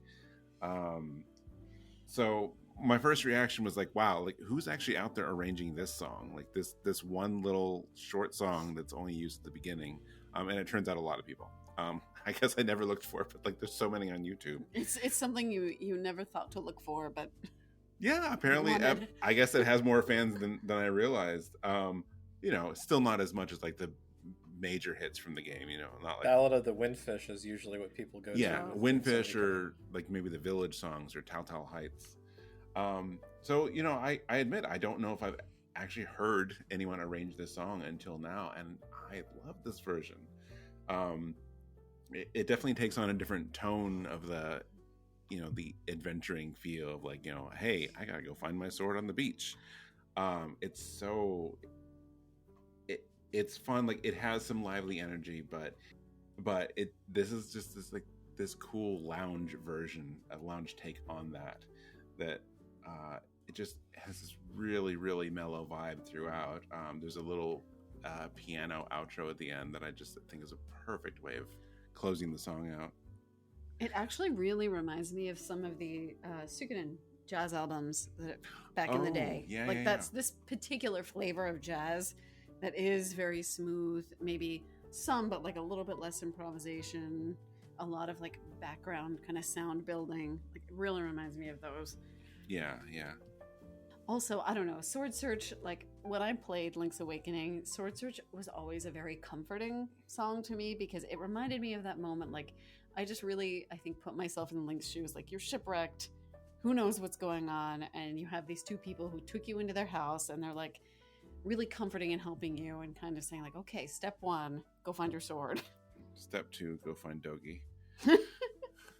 So my first reaction was like, wow, who's actually out there arranging this song? This one little short song that's only used at the beginning. And it turns out a lot of people. I guess I never looked for it, but there's so many on YouTube. It's something you never thought to look for, but yeah, apparently, I guess it has more fans than I realized. Still not as much as the major hits from the game. Not like Ballad of the Windfish is usually what people go to. Yeah, Windfish or maybe the Village songs or Telltale Heights. So I admit I don't know if I've actually heard anyone arrange this song until now, and I love this version. It definitely takes on a different tone of the adventuring feel of hey, I gotta go find my sword on the beach. It's fun. It has some lively energy, but this is just this cool lounge version, a lounge take on that it just has this really, really mellow vibe throughout. There's a little piano outro at the end that I just think is a perfect way of closing the song out. It actually really reminds me of some of the Suikoden jazz albums back in the day. That's this particular flavor of jazz that is very smooth, maybe some, but a little bit less improvisation, a lot of background kind of sound building. It really reminds me of those. Yeah. Also, I don't know, Sword Search, when I played Link's Awakening, Sword Search was always a very comforting song to me because it reminded me of that moment. I just really, I think, put myself in Link's shoes. You're shipwrecked, who knows what's going on, and you have these two people who took you into their house, and they're really comforting and helping you and kind of saying okay, step 1, go find your sword. Step 2, go find Dogi.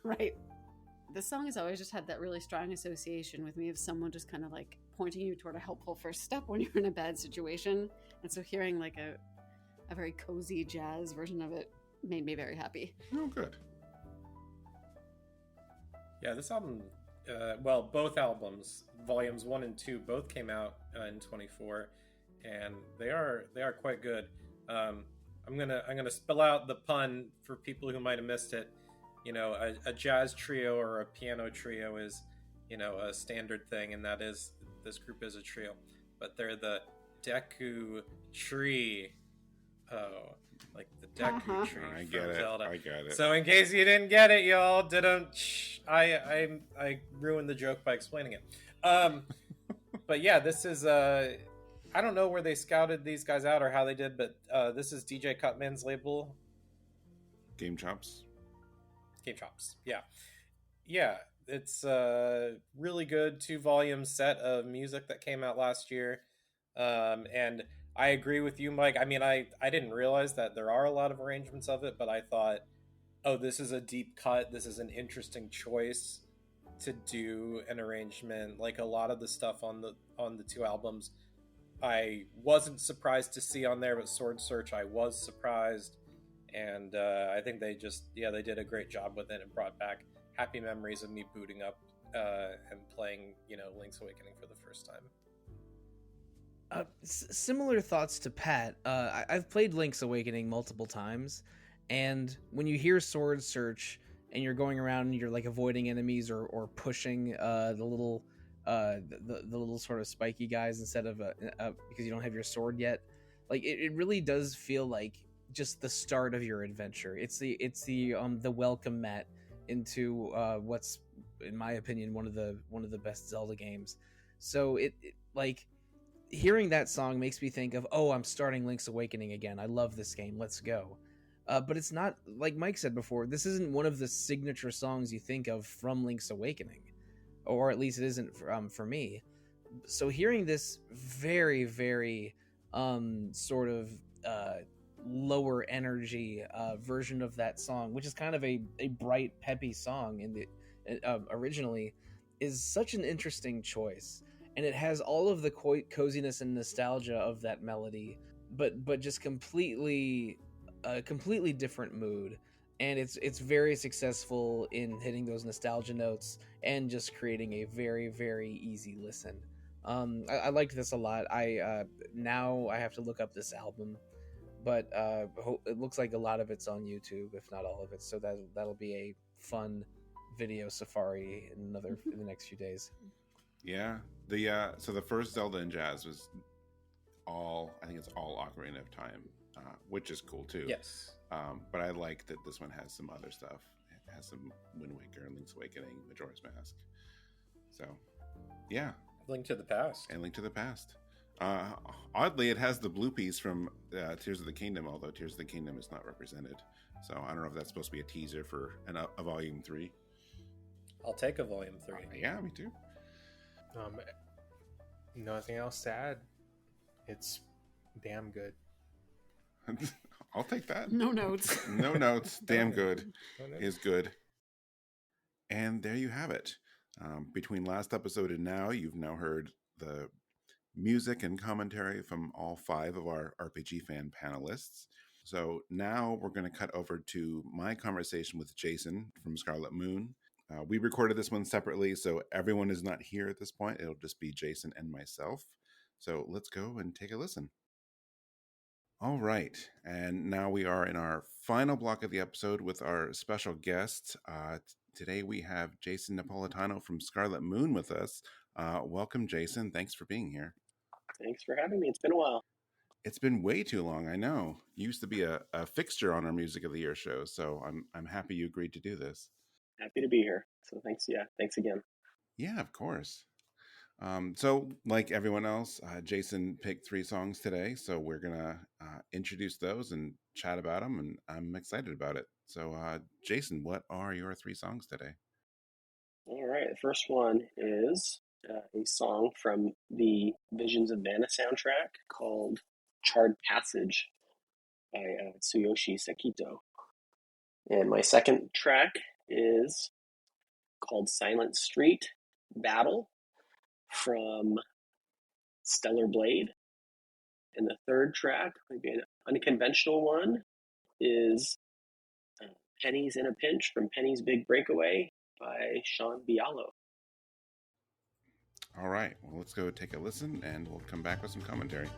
Right. this song has always just had that really strong association with me of someone just kind of like pointing you toward a helpful first step when you're in a bad situation. And so hearing like a very cozy jazz version of it made me very happy. Oh, good. Yeah, this album, well, both albums, volumes 1 and 2, both came out in 24, and they are quite good. I'm gonna spell out the pun for people who might have missed it. You know, a jazz trio or a piano trio is, you know, a standard thing, and that is, this group is a trio, but they're the Deku tree. Oh, like the Deku tree I from get it. Zelda. I get it. So in case you didn't get it, y'all didn't. I ruined the joke by explaining it. But yeah, this is I don't know where they scouted these guys out or how they did, but this is DJ Cutman's label. Game Chops. Game Chops. Yeah. It's a really good 2-volume set of music that came out last year, and I agree with you, Mike. I mean, I didn't realize that there are a lot of arrangements of it, but I thought, oh, this is a deep cut. This is an interesting choice to do an arrangement. Like a lot of the stuff on the 2 albums, I wasn't surprised to see on there, but Sword Search, I was surprised. And I think they did a great job with it and brought back happy memories of me booting up and playing, you know, Link's Awakening for the first time. Similar thoughts to Pat. I've played Link's Awakening multiple times, and when you hear Sword Search and you're going around and you're like avoiding enemies or pushing the little sort of spiky guys instead of because you don't have your sword yet, like it really does feel like just the start of your adventure. It's the welcome mat into what's, in my opinion, one of the best Zelda games. So it like, hearing that song makes me think of, oh, I'm starting Link's Awakening again. I love this game. Let's go. But it's not, like Mike said before, this isn't one of the signature songs you think of from Link's Awakening, or at least it isn't for me. So hearing this very, very sort of lower energy version of that song, which is kind of a bright, peppy song in the originally, is such an interesting choice. And it has all of the coziness and nostalgia of that melody, but just completely different mood. And it's very successful in hitting those nostalgia notes and just creating a very, very easy listen. I liked this a lot. Now I have to look up this album, but it looks like a lot of it's on YouTube, if not all of it. So that'll be a fun video safari in the next few days. Yeah. So the first Zelda in jazz was I think it's all Ocarina of Time, which is cool too. Yes. But I like that this one has some other stuff. It has some Wind Waker and Link's Awakening, Majora's Mask. So, yeah. Link to the Past. And Link to the Past. Oddly, it has the blue piece from Tears of the Kingdom, although Tears of the Kingdom is not represented. So I don't know if that's supposed to be a teaser for a Volume 3. I'll take a Volume 3. Yeah, me too. Nothing else to add. It's damn good. I'll take that. No notes. No notes. Damn good is good. And there you have it. Between last episode and now, you've now heard the music and commentary from all 5 of our RPG fan panelists. So now we're going to cut over to my conversation with Jason from Scarlet Moon. We recorded this one separately, so everyone is not here at this point. It'll just be Jason and myself. So let's go and take a listen. All right, and now we are in our final block of the episode with our special guest. Today we have Jason Napolitano from Scarlet Moon with us. Welcome, Jason. Thanks for being here. Thanks for having me. It's been a while. It's been way too long, I know. You used to be a fixture on our Music of the Year show, so I'm happy you agreed to do this. Happy to be here. So thanks. Yeah, thanks again. Yeah, of course. So like everyone else, Jason picked 3 songs today, so we're gonna introduce those and chat about them, and I'm excited about it. So Jason, what are your 3 songs today? All right. The first one is a song from the Visions of Mana soundtrack called Charred Passage by Tsuyoshi Sekito. And my second track is called Silent Street Battle from Stellar Blade. And the third track, maybe an unconventional one, is Pennies in a Pinch from Penny's Big Breakaway by Sean Bialo. All right, well, let's go take a listen and we'll come back with some commentary.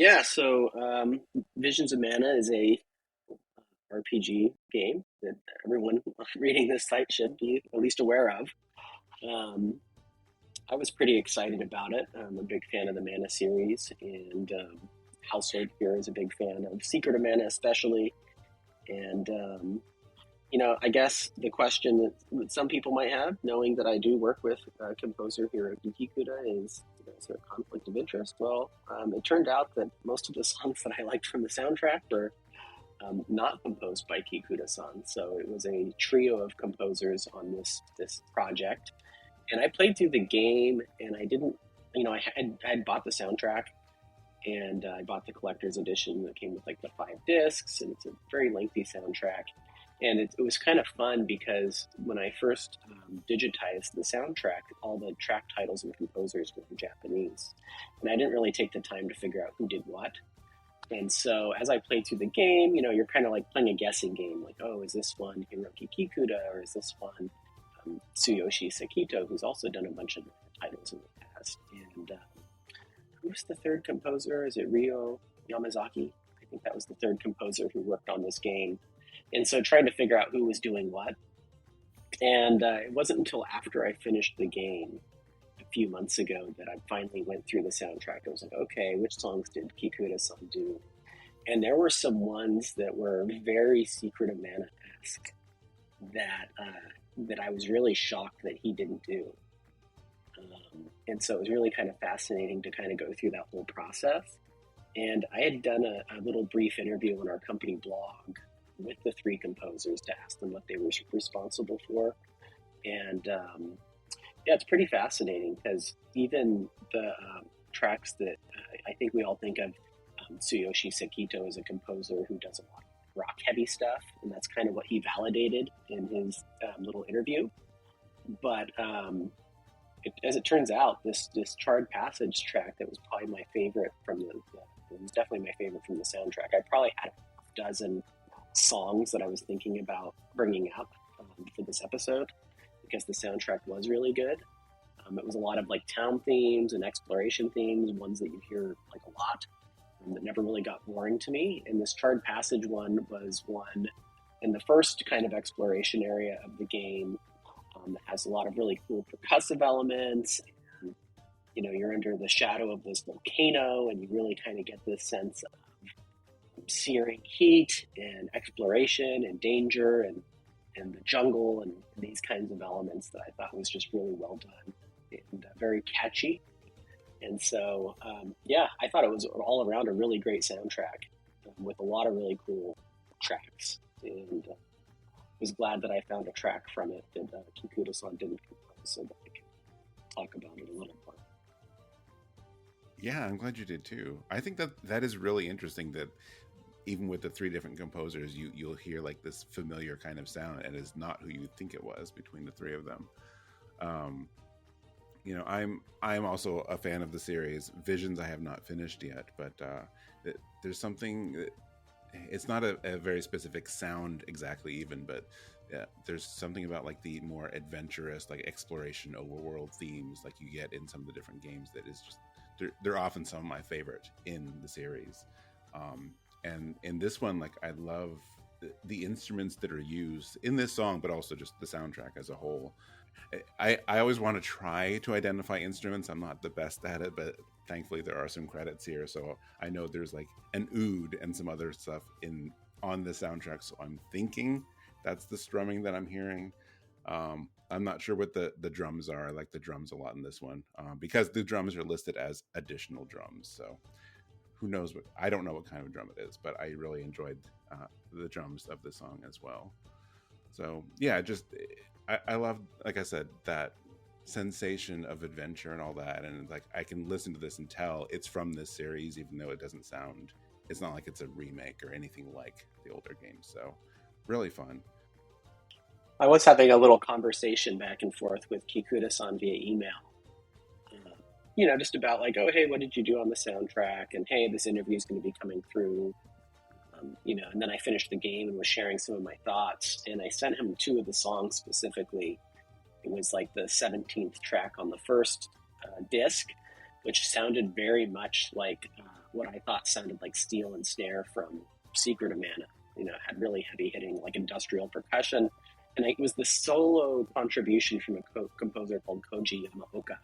Yeah, so Visions of Mana is a RPG game that everyone reading this site should be at least aware of. I was pretty excited about it. I'm a big fan of the Mana series, and Household here is a big fan of Secret of Mana, especially. And I guess the question that some people might have, knowing that I do work with composer Hiroki Kikuta, is there a conflict of interest? Well, it turned out that most of the songs that I liked from the soundtrack were not composed by Kikuta-san. So it was a trio of composers on this project. And I played through the game, and I didn't, I had bought the soundtrack, and I bought the collector's edition that came with like the 5 discs, and it's a very lengthy soundtrack. And it was kind of fun because when I first digitized the soundtrack, all the track titles and composers were in Japanese. And I didn't really take the time to figure out who did what. And so as I played through the game, you're kind of like playing a guessing game, like, oh, is this one Hiroki Kikuta, or is this one Tsuyoshi Sekito, who's also done a bunch of titles in the past. And who's the third composer? Is it Ryo Yamazaki? I think that was the third composer who worked on this game. And so trying to figure out who was doing what. And it wasn't until after I finished the game a few months ago that I finally went through the soundtrack. I was like, okay, which songs did Kikuta-san do? And there were some ones that were very Secret of Mana-esque that I was really shocked that he didn't do. And so it was really kind of fascinating to kind of go through that whole process. And I had done a little brief interview on our company blog with the 3 composers to ask them what they were responsible for. And it's pretty fascinating because even the tracks that I think we all think of, Tsuyoshi Sekito as a composer who does a lot of rock heavy stuff, and that's kind of what he validated in his little interview. But as it turns out, this Charred Passage track that was probably my favorite it was definitely my favorite from the soundtrack. I probably had a dozen songs that I was thinking about bringing up for this episode because the soundtrack was really good. It was a lot of like town themes and exploration themes, ones that you hear like a lot, that never really got boring to me. And this Charred Passage one was one in the first kind of exploration area of the game that has a lot of really cool percussive elements. And, you're under the shadow of this volcano, and you really kind of get this sense of searing heat and exploration and danger and the jungle and these kinds of elements that I thought was just really well done and very catchy. And so, I thought it was all around a really great soundtrack with a lot of really cool tracks. And was glad that I found a track from it that Kikuta-san didn't compose, so that I can talk about it a little more. Yeah, I'm glad you did too. I think that is really interesting that even with the 3 different composers, you'll hear like this familiar kind of sound, and it's not who you think it was between the 3 of them. I'm also a fan of the series. Visions I have not finished yet, but there's something. It's not a very specific sound exactly, even, but there's something about like the more adventurous, like exploration, overworld themes, like you get in some of the different games. That is just they're often some of my favorite in the series. And in this one, like I love the instruments that are used in this song, but also just the soundtrack as a whole. I always want to try to identify instruments. I'm not the best at it, but thankfully there are some credits here, so I know there's like an oud and some other stuff on the soundtrack. So I'm thinking that's the strumming that I'm hearing. I'm not sure what the drums are. I like the drums a lot in this one because the drums are listed as additional drums. So who knows I don't know what kind of drum it is, but I really enjoyed the drums of the song as well. So yeah, I love, like I said, that sensation of adventure and all that, and like I can listen to this and tell it's from this series, even though it doesn't sound. It's not like it's a remake or anything like the older games. So really fun. I was having a little conversation back and forth with Kikuta-san via email. Just about like, oh, hey, what did you do on the soundtrack? And hey, this interview is going to be coming through. And then I finished the game and was sharing some of my thoughts. And I sent him 2 of the songs specifically. It was like the 17th track on the first disc, which sounded very much like what I thought sounded like steel and snare from Secret of Mana. You know, it had really heavy hitting, like industrial percussion. And it was the solo contribution from a composer called Koji Yamaoka.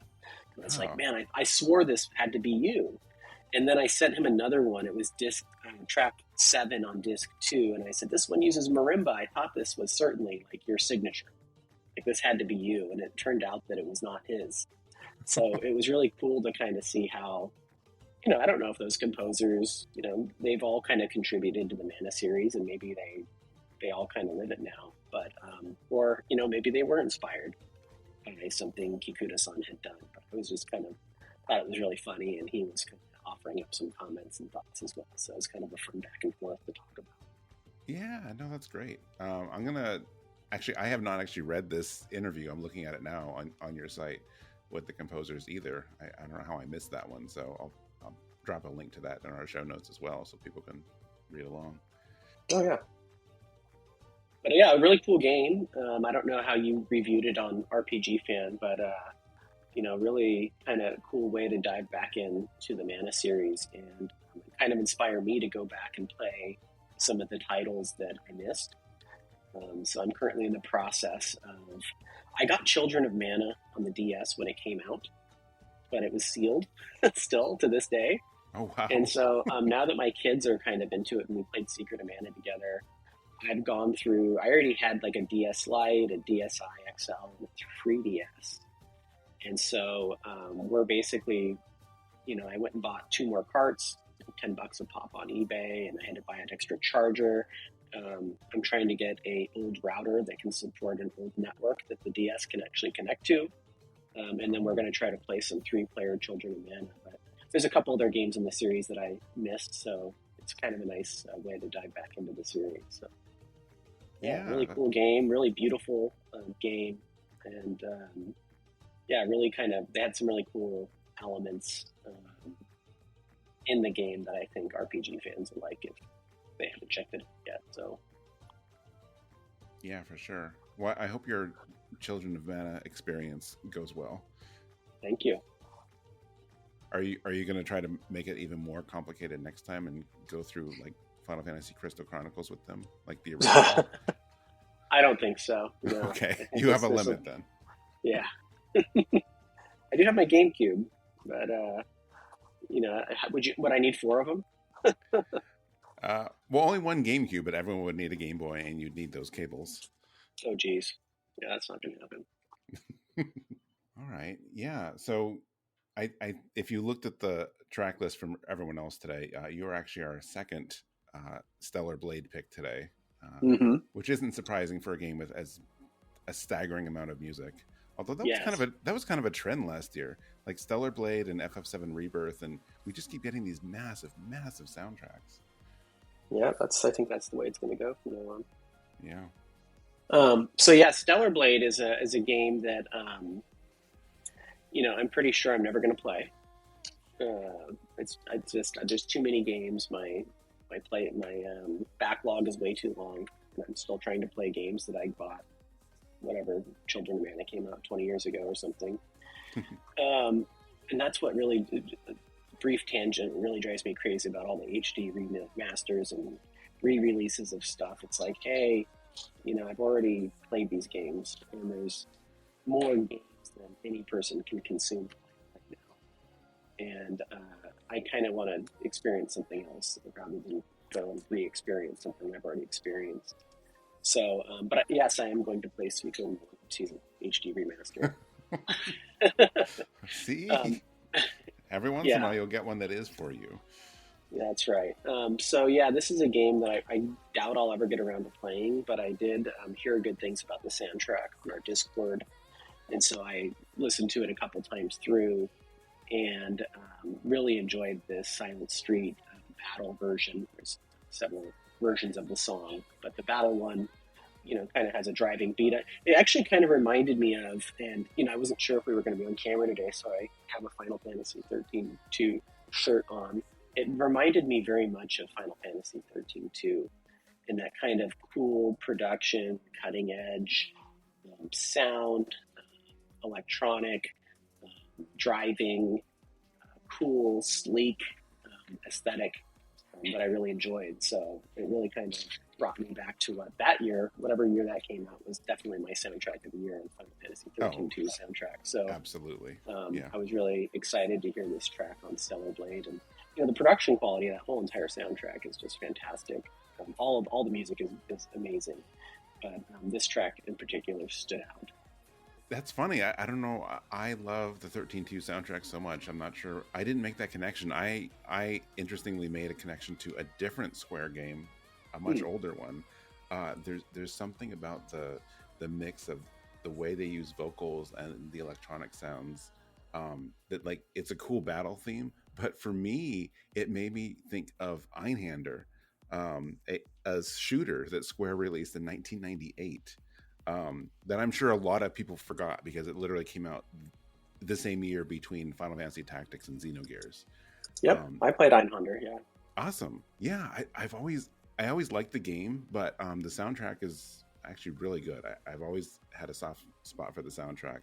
And I was like, man, I swore this had to be you. And then I sent him another one. It was track 7 on disc 2. And I said, this one uses marimba. I thought this was certainly like your signature. Like this had to be you. And it turned out that it was not his. So it was really cool to kind of see how, you know, I don't know if those composers, you know, they've all kind of contributed to the Mana series, and maybe they all kind of live it now. But, or, you know, maybe they were inspired by something Kikuta-san had done. But I was just kind of, thought it was really funny, and he was kind of offering up some comments and thoughts as well. So it was kind of a fun back and forth to talk about. Yeah, no, that's great. I'm going to, actually, I have not actually read this interview. I'm looking at it now on your site with the composers either. I don't know how I missed that one. So I'll drop a link to that in our show notes as well so people can read along. Oh, yeah. But yeah, a really cool game. I don't know how you reviewed it on RPG Fan, but you know, really kind of cool way to dive back into the Mana series and kind of inspire me to go back and play some of the titles that I missed. So I'm currently in the process of, I got Children of Mana on the DS when it came out, but it was sealed still to this day. Oh, wow. And so now that my kids are kind of into it and we played Secret of Mana together, I've gone through, I already had like a DS Lite, a DSi XL, and a 3DS. And so we're basically, you know, I went and bought 2 more carts, $10 a pop on eBay, and I had to buy an extra charger. I'm trying to get a old router that can support an old network that the DS can actually connect to. And then we're going to try to play some 3-player Children of Mana. But there's a couple other games in the series that I missed, so it's kind of a nice way to dive back into the series. So yeah, really cool game, really beautiful game, and yeah, really kind of, they had some really cool elements in the game that I think RPG fans will like if they haven't checked it out yet. So yeah, for sure. Well, I hope your Children of Mana experience goes well. Thank you. Are you going to try to make it even more complicated next time and go through like Final Fantasy Crystal Chronicles with them, like the original? I don't think so. No. Okay, you have a limit then. Yeah. I do have my GameCube, but you know, would I need 4 of them? Well, only one GameCube, but everyone would need a Game Boy, and you'd need those cables. Oh, geez. Yeah, that's not going to happen. All right. Yeah. So, I if you looked at the track list from everyone else today, you were actually our second Stellar Blade pick today, which isn't surprising for a game with as a staggering amount of music. Although that was kind of a trend last year, like Stellar Blade and FF7 Rebirth, and we just keep getting these massive soundtracks. Yeah, I think that's the way it's going to go from now on. Yeah. So yeah, Stellar Blade is a game that you know, I'm pretty sure I'm never going to play. There's too many games. My backlog is way too long, and I'm still trying to play games that I bought. Whatever, Children of Mana came out 20 years ago or something. And that's what really, brief tangent, really drives me crazy about all the HD remasters and re-releases of stuff. It's like, hey, you know, I've already played these games, and there's more games than any person can consume right now. And I kind of want to experience something else rather than go and re-experience something I've already experienced. So, but yes, I am going to play Suikoden Season HD Remaster. See? Every once in a while you'll get one that is for you. That's right. So yeah, this is a game that I doubt I'll ever get around to playing, but I did hear good things about the soundtrack on our Discord. And so I listened to it a couple times through and really enjoyed this Silent Street battle version. There's several versions of the song, but the battle one, you know, kind of has a driving beat. It actually kind of reminded me of, and you know, I wasn't sure if we were going to be on camera today, so I have a Final Fantasy 13-2 shirt on. It reminded me very much of Final Fantasy 13-2 in that kind of cool production, cutting edge sound, electronic, driving, cool, sleek aesthetic that I really enjoyed. So it really kind of brought me back to that year, whatever year that came out, was definitely my soundtrack of the year in Final Fantasy 13 2 soundtrack. So absolutely, I was really excited to hear this track on Stellar Blade, and the production quality of that whole entire soundtrack is just fantastic. All the music is amazing, but this track in particular stood out. That's funny. I don't know. I love the 13-2 soundtrack so much. I'm not sure. I didn't make that connection. I interestingly made a connection to a different Square game, a much older one. There's something about the mix of the way they use vocals and the electronic sounds that, like, it's a cool battle theme. But for me, it made me think of Einhander, a shooter that Square released in 1998. That I'm sure a lot of people forgot because it literally came out the same year between Final Fantasy Tactics and Xenogears. Yep, I played Einhander. Yeah, awesome. Yeah, I always liked the game, but the soundtrack is actually really good. I've always had a soft spot for the soundtrack,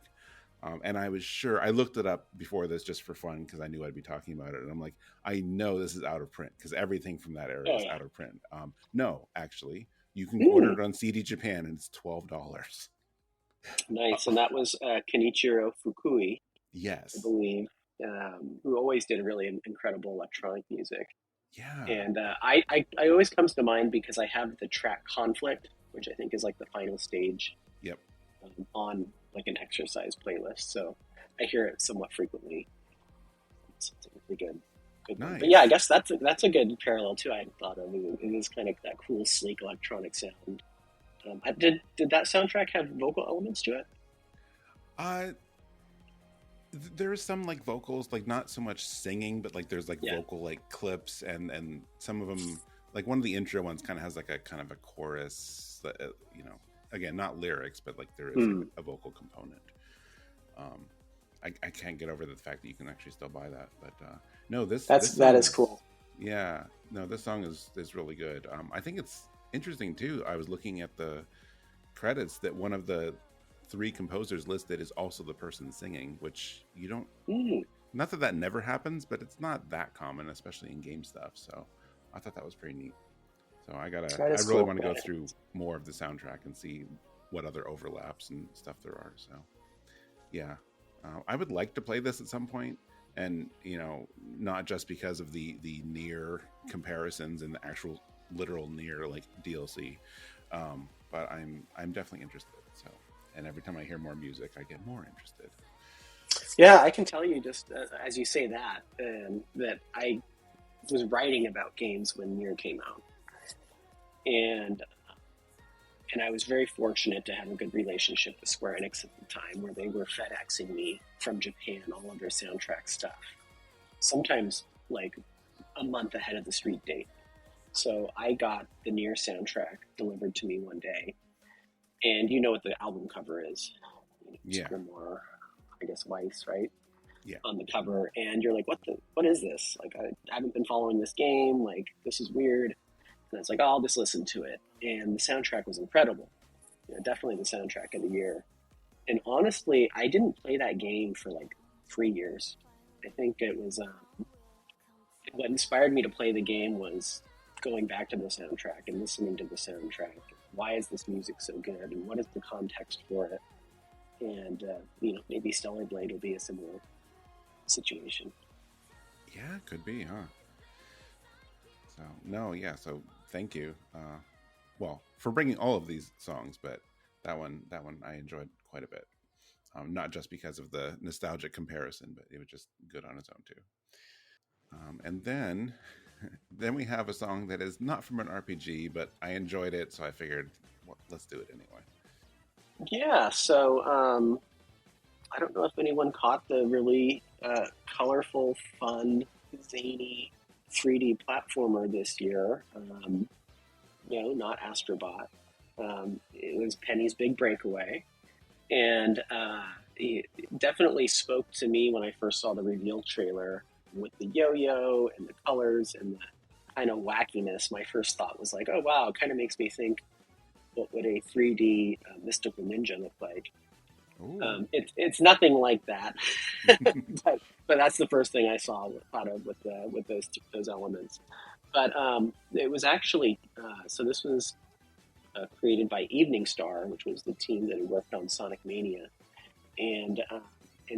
and I was sure I looked it up before this just for fun because I knew I'd be talking about it, and I'm like, I know this is out of print because everything from that era is out of print. No, actually. You can order it on CD Japan, and it's $12. Nice, and that was Kenichiro Fukui. Yes, I believe, who always did really incredible electronic music. Yeah, and I always comes to mind because I have the track Conflict, which I think is like the final stage. Yep. On like an exercise playlist, so I hear it somewhat frequently. It's really good. Nice. But yeah, I guess that's a good parallel too. I hadn't thought of. It is kind of that cool, sleek electronic sound. Did that soundtrack have vocal elements to it? There's some like vocals, like not so much singing, but like there's like vocal like clips, and some of them, like one of the intro ones, kind of has like a kind of a chorus. That, again, not lyrics, but like there is a vocal component. I can't get over the fact that you can actually still buy that, but no, that is cool. Yeah, no, this song is really good. I think it's interesting too. I was looking at the credits that one of the 3 composers listed is also the person singing, which you don't. Not that never happens, but it's not that common, especially in game stuff. So I thought that was pretty neat. So I really want to go through more of the soundtrack and see what other overlaps and stuff there are. So yeah. I would like to play this at some point, and not just because of the near comparisons and the actual literal near like DLC, but I'm definitely interested. So, and every time I hear more music, I get more interested. Yeah, I can tell you just as you say that that I was writing about games when Nier came out, and I was very fortunate to have a good relationship with Square Enix at the time, where they were FedExing me from Japan all of their soundtrack stuff, sometimes like a month ahead of the street date. So I got the Nier soundtrack delivered to me one day, and you know what the album cover is? Yeah. Grimoire, I guess Weiss, right? Yeah. On the cover, and you're like, what is this? Like, I haven't been following this game. Like, this is weird. And it's like, I'll just listen to it. And the soundtrack was incredible. Definitely the soundtrack of the year. And honestly, I didn't play that game for like 3 years. I think it was what inspired me to play the game was going back to the soundtrack and listening to the soundtrack. Why is this music so good? And what is the context for it? And maybe Stellar Blade will be a similar situation. Yeah, could be, huh? So thank you. For bringing all of these songs, but that one I enjoyed quite a bit. Not just because of the nostalgic comparison, but it was just good on its own too. And then we have a song that is not from an RPG, but I enjoyed it, so I figured, let's do it anyway. Yeah, so I don't know if anyone caught the really colorful, fun, zany 3D platformer this year. Not Astrobot. It was Penny's Big Breakaway. And it definitely spoke to me when I first saw the reveal trailer with the yo-yo and the colors and the kind of wackiness. My first thought was like, oh, wow, it kind of makes me think, what would a 3D mystical ninja look like? It's nothing like that. but that's the first thing I saw thought of with those elements. But it was actually so this was created by Evening Star, which was the team that had worked on Sonic Mania, and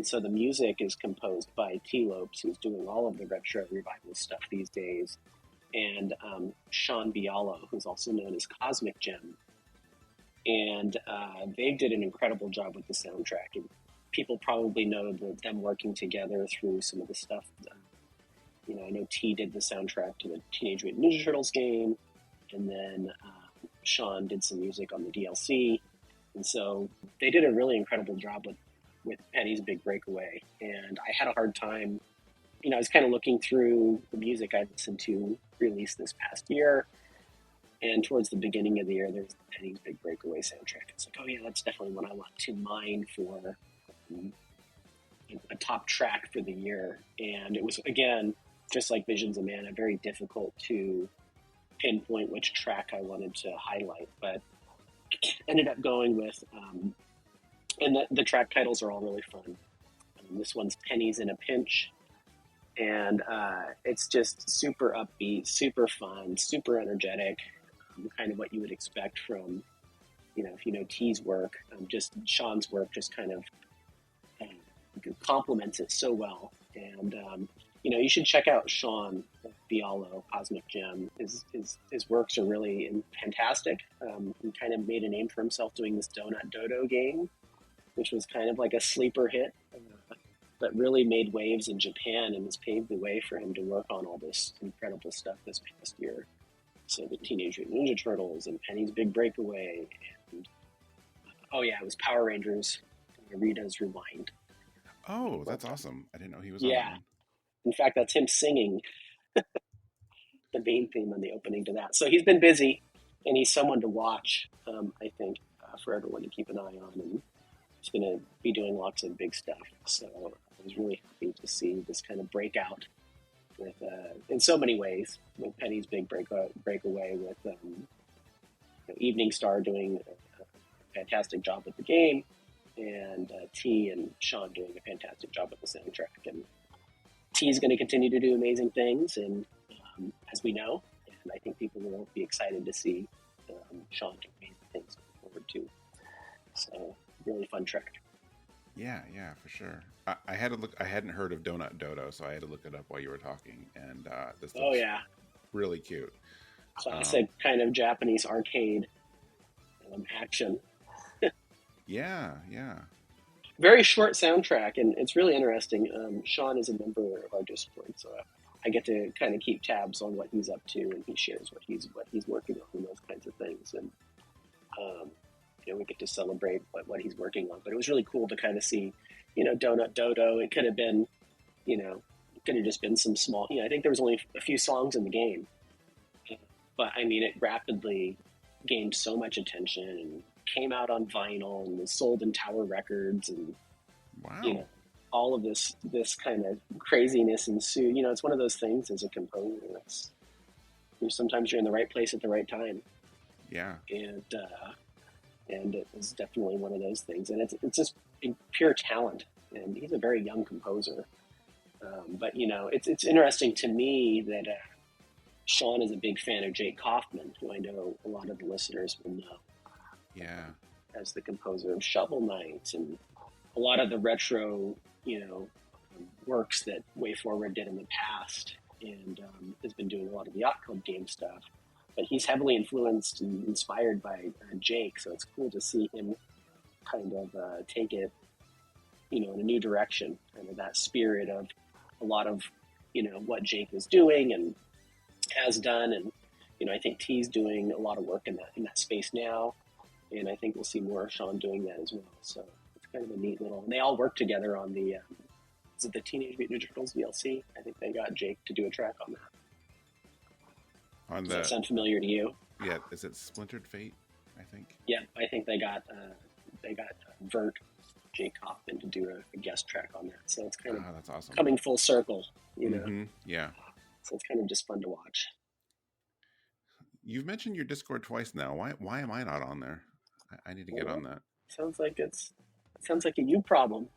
so the music is composed by T. Lopes, who's doing all of the retro revival stuff these days, and Sean Bialo, who's also known as Cosmic Gem. And they did an incredible job with the soundtrack. And people probably know them working together through some of the stuff. I know T did the soundtrack to the Teenage Mutant Ninja Turtles game, and then Sean did some music on the DLC. And so they did a really incredible job with Penny's Big Breakaway. And I had a hard time, I was kind of looking through the music I listened to released this past year. And towards the beginning of the year, there's the Penny's Big Breakaway soundtrack. It's like, oh yeah, that's definitely one I want to mine for a top track for the year. And it was, again, just like Visions of Mana, very difficult to pinpoint which track I wanted to highlight. But ended up going with, and the track titles are all really fun. This one's Pennies in a Pinch. And it's just super upbeat, super fun, super energetic. Kind of what you would expect from, if you know T's work, just Sean's work just kind of complements it so well. And, you should check out Sean Bialo, Cosmic Gem. His works are really fantastic. He kind of made a name for himself doing this Donut Dodo game, which was kind of like a sleeper hit, but really made waves in Japan and has paved the way for him to work on all this incredible stuff this past year. So the Teenage Mutant Ninja Turtles and Penny's Big Breakaway, and it was Power Rangers, Rita's Rewind. Oh, that's awesome! I didn't know he was on Yeah. that. In fact, that's him singing the main theme on the opening to that. So he's been busy, and he's someone to watch. I think for everyone to keep an eye on, and he's going to be doing lots of big stuff. So I was really happy to see this kind of breakout with, in so many ways, with Penny's Big Breakaway, with Evening Star doing a fantastic job with the game, and T and Sean doing a fantastic job with the soundtrack. And T's going to continue to do amazing things, and as we know, and I think people will be excited to see Sean do amazing things going forward too. So really fun track. Yeah, for sure. I had to look. I hadn't heard of Donut Dodo, so I had to look it up while you were talking. And this looks really cute. Classic kind of Japanese arcade action. Yeah. Very short soundtrack, and it's really interesting. Sean is a member of our Discord, so I get to kind of keep tabs on what he's up to, and he shares what he's working on and those kinds of things. And we get to celebrate what he's working on. But it was really cool to kind of see, Donut Dodo. It could have been, it could have just been some small. I think there was only a few songs in the game, but I mean, it rapidly gained so much attention and came out on vinyl and was sold in Tower Records, and wow. All of this kind of craziness ensued. It's one of those things as a composer. Sometimes you're in the right place at the right time. Yeah. And it was definitely one of those things. And it's just pure talent. And he's a very young composer. But it's interesting to me that Sean is a big fan of Jake Kaufman, who I know a lot of the listeners will know. Yeah. As the composer of Shovel Knight and a lot of the retro, works that Way Forward did in the past, and has been doing a lot of the Yacht Club game stuff. But he's heavily influenced and inspired by Jake, so it's cool to see him kind of take it, in a new direction, kind of that spirit of a lot of, what Jake was doing and has done. And, I think T's doing a lot of work in that space now. And I think we'll see more of Sean doing that as well. So it's kind of a neat little... And they all work together on the... is it the Teenage Mutant Ninja Turtles DLC? I think they got Jake to do a track on that. Does that sound familiar to you? Yeah. Is it Splintered Fate, I think? Yeah, I think they got Vert, Jake Kaufman, to do a guest track on that. So it's kind of that's awesome. Coming full circle, Mm-hmm. Yeah. So it's kind of just fun to watch. You've mentioned your Discord twice now. Why am I not on there? I need to get on that. Sounds like a you problem.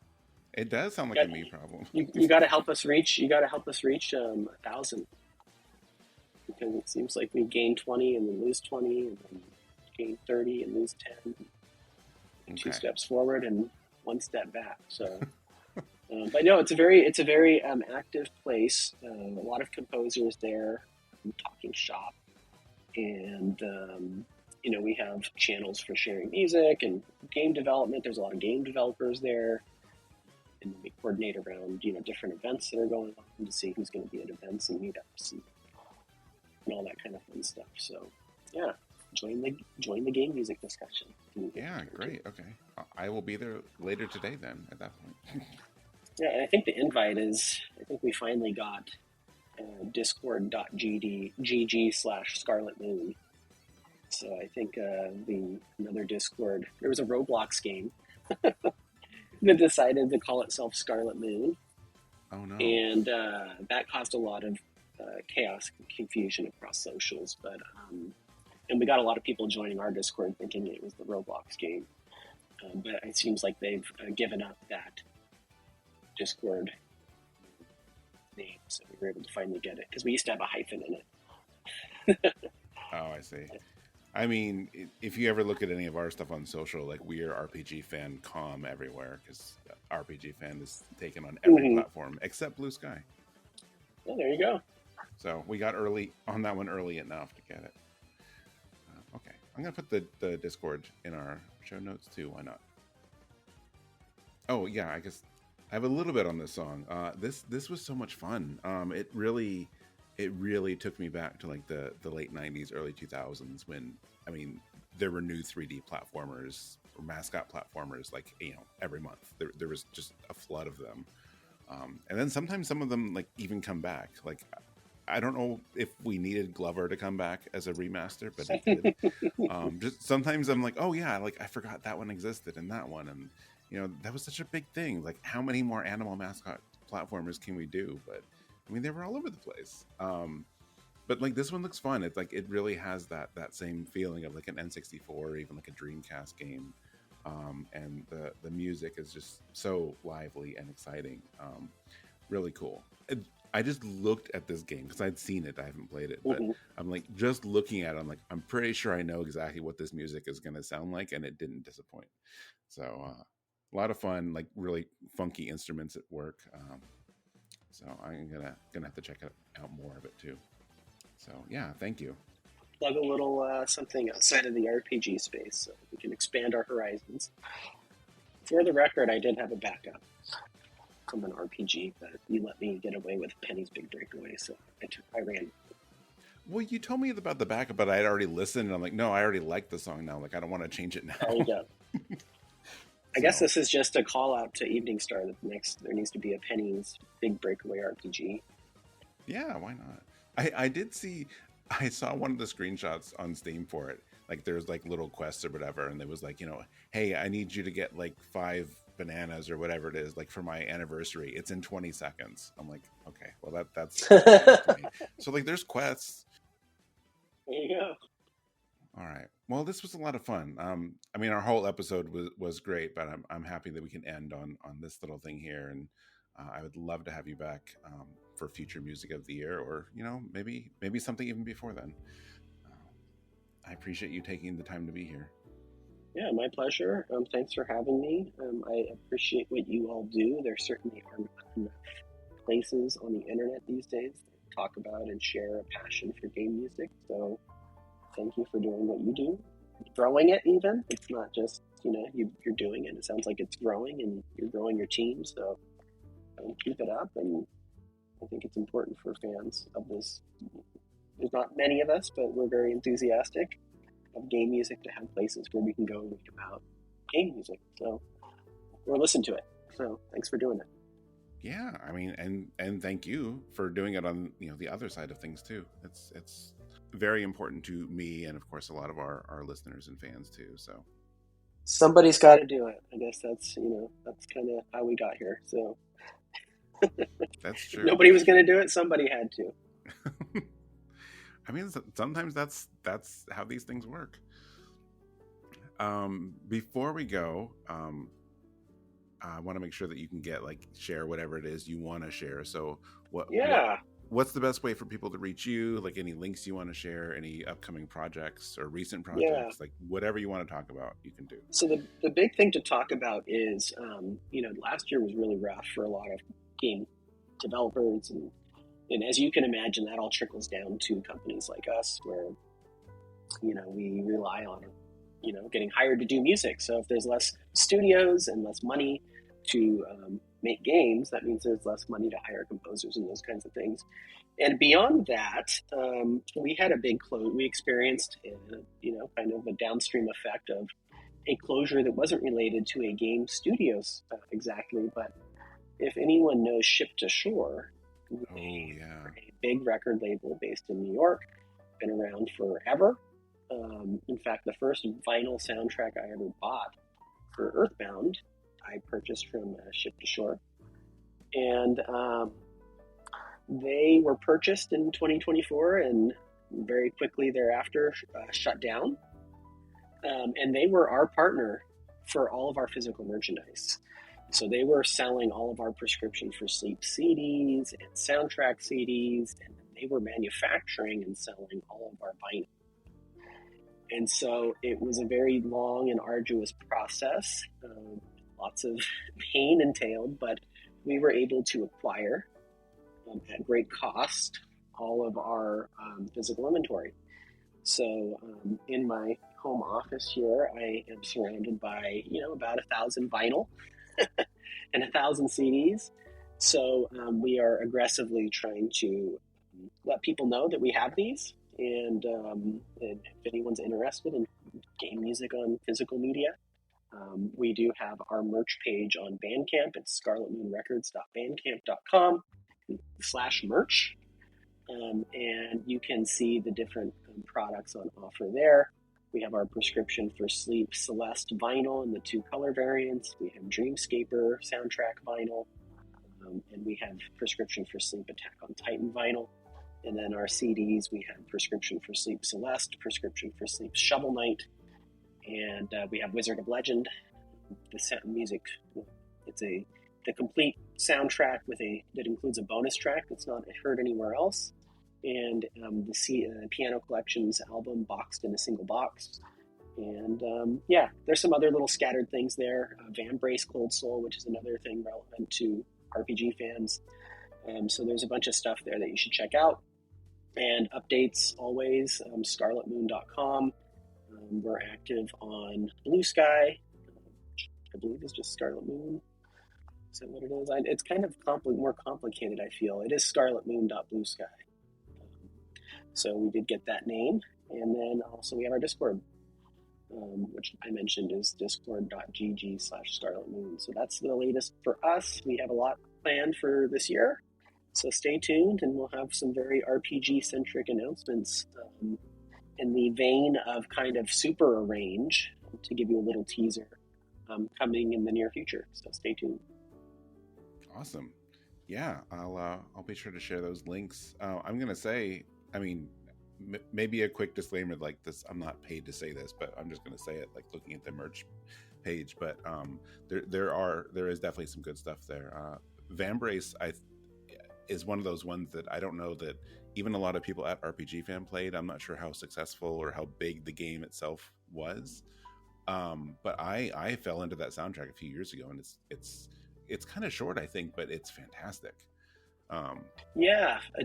It does sound like a me problem. You got to help us reach. You got to help us reach 1,000, because it seems like we gain 20 and then lose 20 and then gain 30 and lose 10. And 2 steps forward and 1 step back. So, but no, it's a very active place. A lot of composers there, talking shop, and we have channels for sharing music and game development. There's a lot of game developers there. And we coordinate around, different events that are going on to see who's going to be at events and meetups and all that kind of fun stuff. So, yeah, join the game music discussion. Yeah, great. Okay, I will be there later today. Then at that point. Yeah, and I think the invite is. I think we finally got discord.gg/Scarlet Moon. So I think another Discord. There was a Roblox game. That decided to call itself Scarlet Moon. Oh no! And that caused a lot of chaos and confusion across socials. But and we got a lot of people joining our Discord thinking it was the Roblox game. But it seems like they've given up that Discord name, so we were able to finally get it because we used to have a hyphen in it. Oh, I see. I mean, if you ever look at any of our stuff on social, like we are RPG Fan com everywhere, because RPG Fan is taken on every platform except Blue Sky. Oh, there you go. So we got early on that one early enough to get it. Okay, I'm gonna put the Discord in our show notes too. Why not? Oh yeah, I guess I have a little bit on this song. This was so much fun. It really took me back to like the late 90s, early 2000s when, I mean, there were new 3D platformers or mascot platformers like, every month. There was just a flood of them. And then sometimes some of them like even come back. Like, I don't know if we needed Glover to come back as a remaster, but he did. Just sometimes I'm like, oh yeah, like I forgot that one existed and that one. And, that was such a big thing. Like, how many more animal mascot platformers can we do? But I mean, they were all over the place. But like this one looks fun. It's like it really has that same feeling of like an N64 or even like a Dreamcast game. And the music is just so lively and exciting. Really cool. I just looked at this game because I'd seen it. I haven't played it, but I'm like just looking at it. I'm like, I'm pretty sure I know exactly what this music is going to sound like, and it didn't disappoint. So a lot of fun, like really funky instruments at work. So I'm gonna have to check out more of it too. So yeah, thank you. Plug a little something outside of the RPG space so we can expand our horizons. For the record, I did have a backup from an RPG, but you let me get away with Penny's Big Breakaway, so I ran. Well, you told me about the backup, but I had already listened, and I'm like, no, I already like the song now. Like, I don't want to change it now. There you go. I guess this is just a call out to Evening Star that there needs to be a Penny's Big Breakaway RPG. Yeah, why not? I saw one of the screenshots on Steam for it. Like there's like little quests or whatever, and it was like, hey, I need you to get like 5 bananas or whatever it is, like for my anniversary. It's in 20 seconds. I'm like, okay, well that's so like there's quests. There you go. All right. Well, this was a lot of fun. I mean, our whole episode was great, but I'm happy that we can end on this little thing here. And I would love to have you back for future Music of the Year, or maybe something even before then. I appreciate you taking the time to be here. Yeah, my pleasure. Thanks for having me. I appreciate what you all do. There certainly aren't enough places on the internet these days that talk about and share a passion for game music. So thank you for doing what you do. Growing it even. It's not just, you're doing it. It sounds like it's growing and you're growing your team. So keep it up. And I think it's important for fans of this. There's not many of us, but we're very enthusiastic of game music to have places where we can go and read about game music. So, or listen to it. So thanks for doing it. Yeah, I mean, and thank you for doing it on the other side of things too. It's very important to me, and of course a lot of our listeners and fans too. So somebody's got to do it. I guess that's kind of how we got here. So that's true. Nobody was going to do it. Somebody had to. I mean, sometimes that's how these things work. Before we go, I want to make sure that you can get share whatever it is you want to share. So what's the best way for people to reach you? Like any links you want to share, any upcoming projects or recent projects, like whatever you want to talk about, you can do. So the big thing to talk about is, last year was really rough for a lot of game developers. And as you can imagine, that all trickles down to companies like us where, we rely on, getting hired to do music. So if there's less studios and less money to make games, that means there's less money to hire composers and those kinds of things. And beyond that, we had a big close. We experienced, kind of a downstream effect of a closure that wasn't related to a game studio exactly. But if anyone knows Ship to Shore, a big record label based in New York, been around forever. In fact, the first vinyl soundtrack I ever bought for Earthbound, I purchased from Ship to Shore. And they were purchased in 2024 and very quickly thereafter shut down. And they were our partner for all of our physical merchandise. So they were selling all of our Prescription for Sleep CDs and soundtrack CDs, and they were manufacturing and selling all of our vinyl. And so it was a very long and arduous process, lots of pain entailed, but we were able to acquire at great cost all of our physical inventory. So in my home office here, I am surrounded by, about 1,000 vinyl and 1,000 CDs. So we are aggressively trying to let people know that we have these. And if anyone's interested in game music on physical media, we do have our merch page on Bandcamp. It's scarletmoonrecords.bandcamp.com/merch. And you can see the different products on offer there. We have our Prescription for Sleep Celeste vinyl in the 2 color variants. We have Dreamscaper soundtrack vinyl. And we have Prescription for Sleep Attack on Titan vinyl. And then our CDs, we have Prescription for Sleep Celeste, Prescription for Sleep Shovel Knight, and we have Wizard of Legend. The music, it's the complete soundtrack that includes a bonus track that's not heard anywhere else, and the Piano Collections album boxed in a single box. And there's some other little scattered things there. Vambrace Cold Soul, which is another thing relevant to RPG fans. So there's a bunch of stuff there that you should check out. And updates always, scarletmoon.com. We're active on Blue Sky, I believe it's just Scarlet Moon. Is that what it is? It's kind of more complicated, I feel. It is scarletmoon.bluesky. So we did get that name. And then also we have our Discord, which I mentioned is discord.gg/scarletmoon. So that's the latest for us. We have a lot planned for this year. So stay tuned, and we'll have some very RPG-centric announcements in the vein of kind of Super Arrange, to give you a little teaser, coming in the near future. So stay tuned. Awesome. Yeah, I'll be sure to share those links. I'm going to say, maybe a quick disclaimer like this. I'm not paid to say this, but I'm just going to say it, like looking at the merch page. But there is definitely some good stuff there. Vambrace, is one of those ones that I don't know that even a lot of people at RPG Fan played. I'm not sure how successful or how big the game itself was, but I fell into that soundtrack a few years ago, and it's kind of short, I think, but it's fantastic.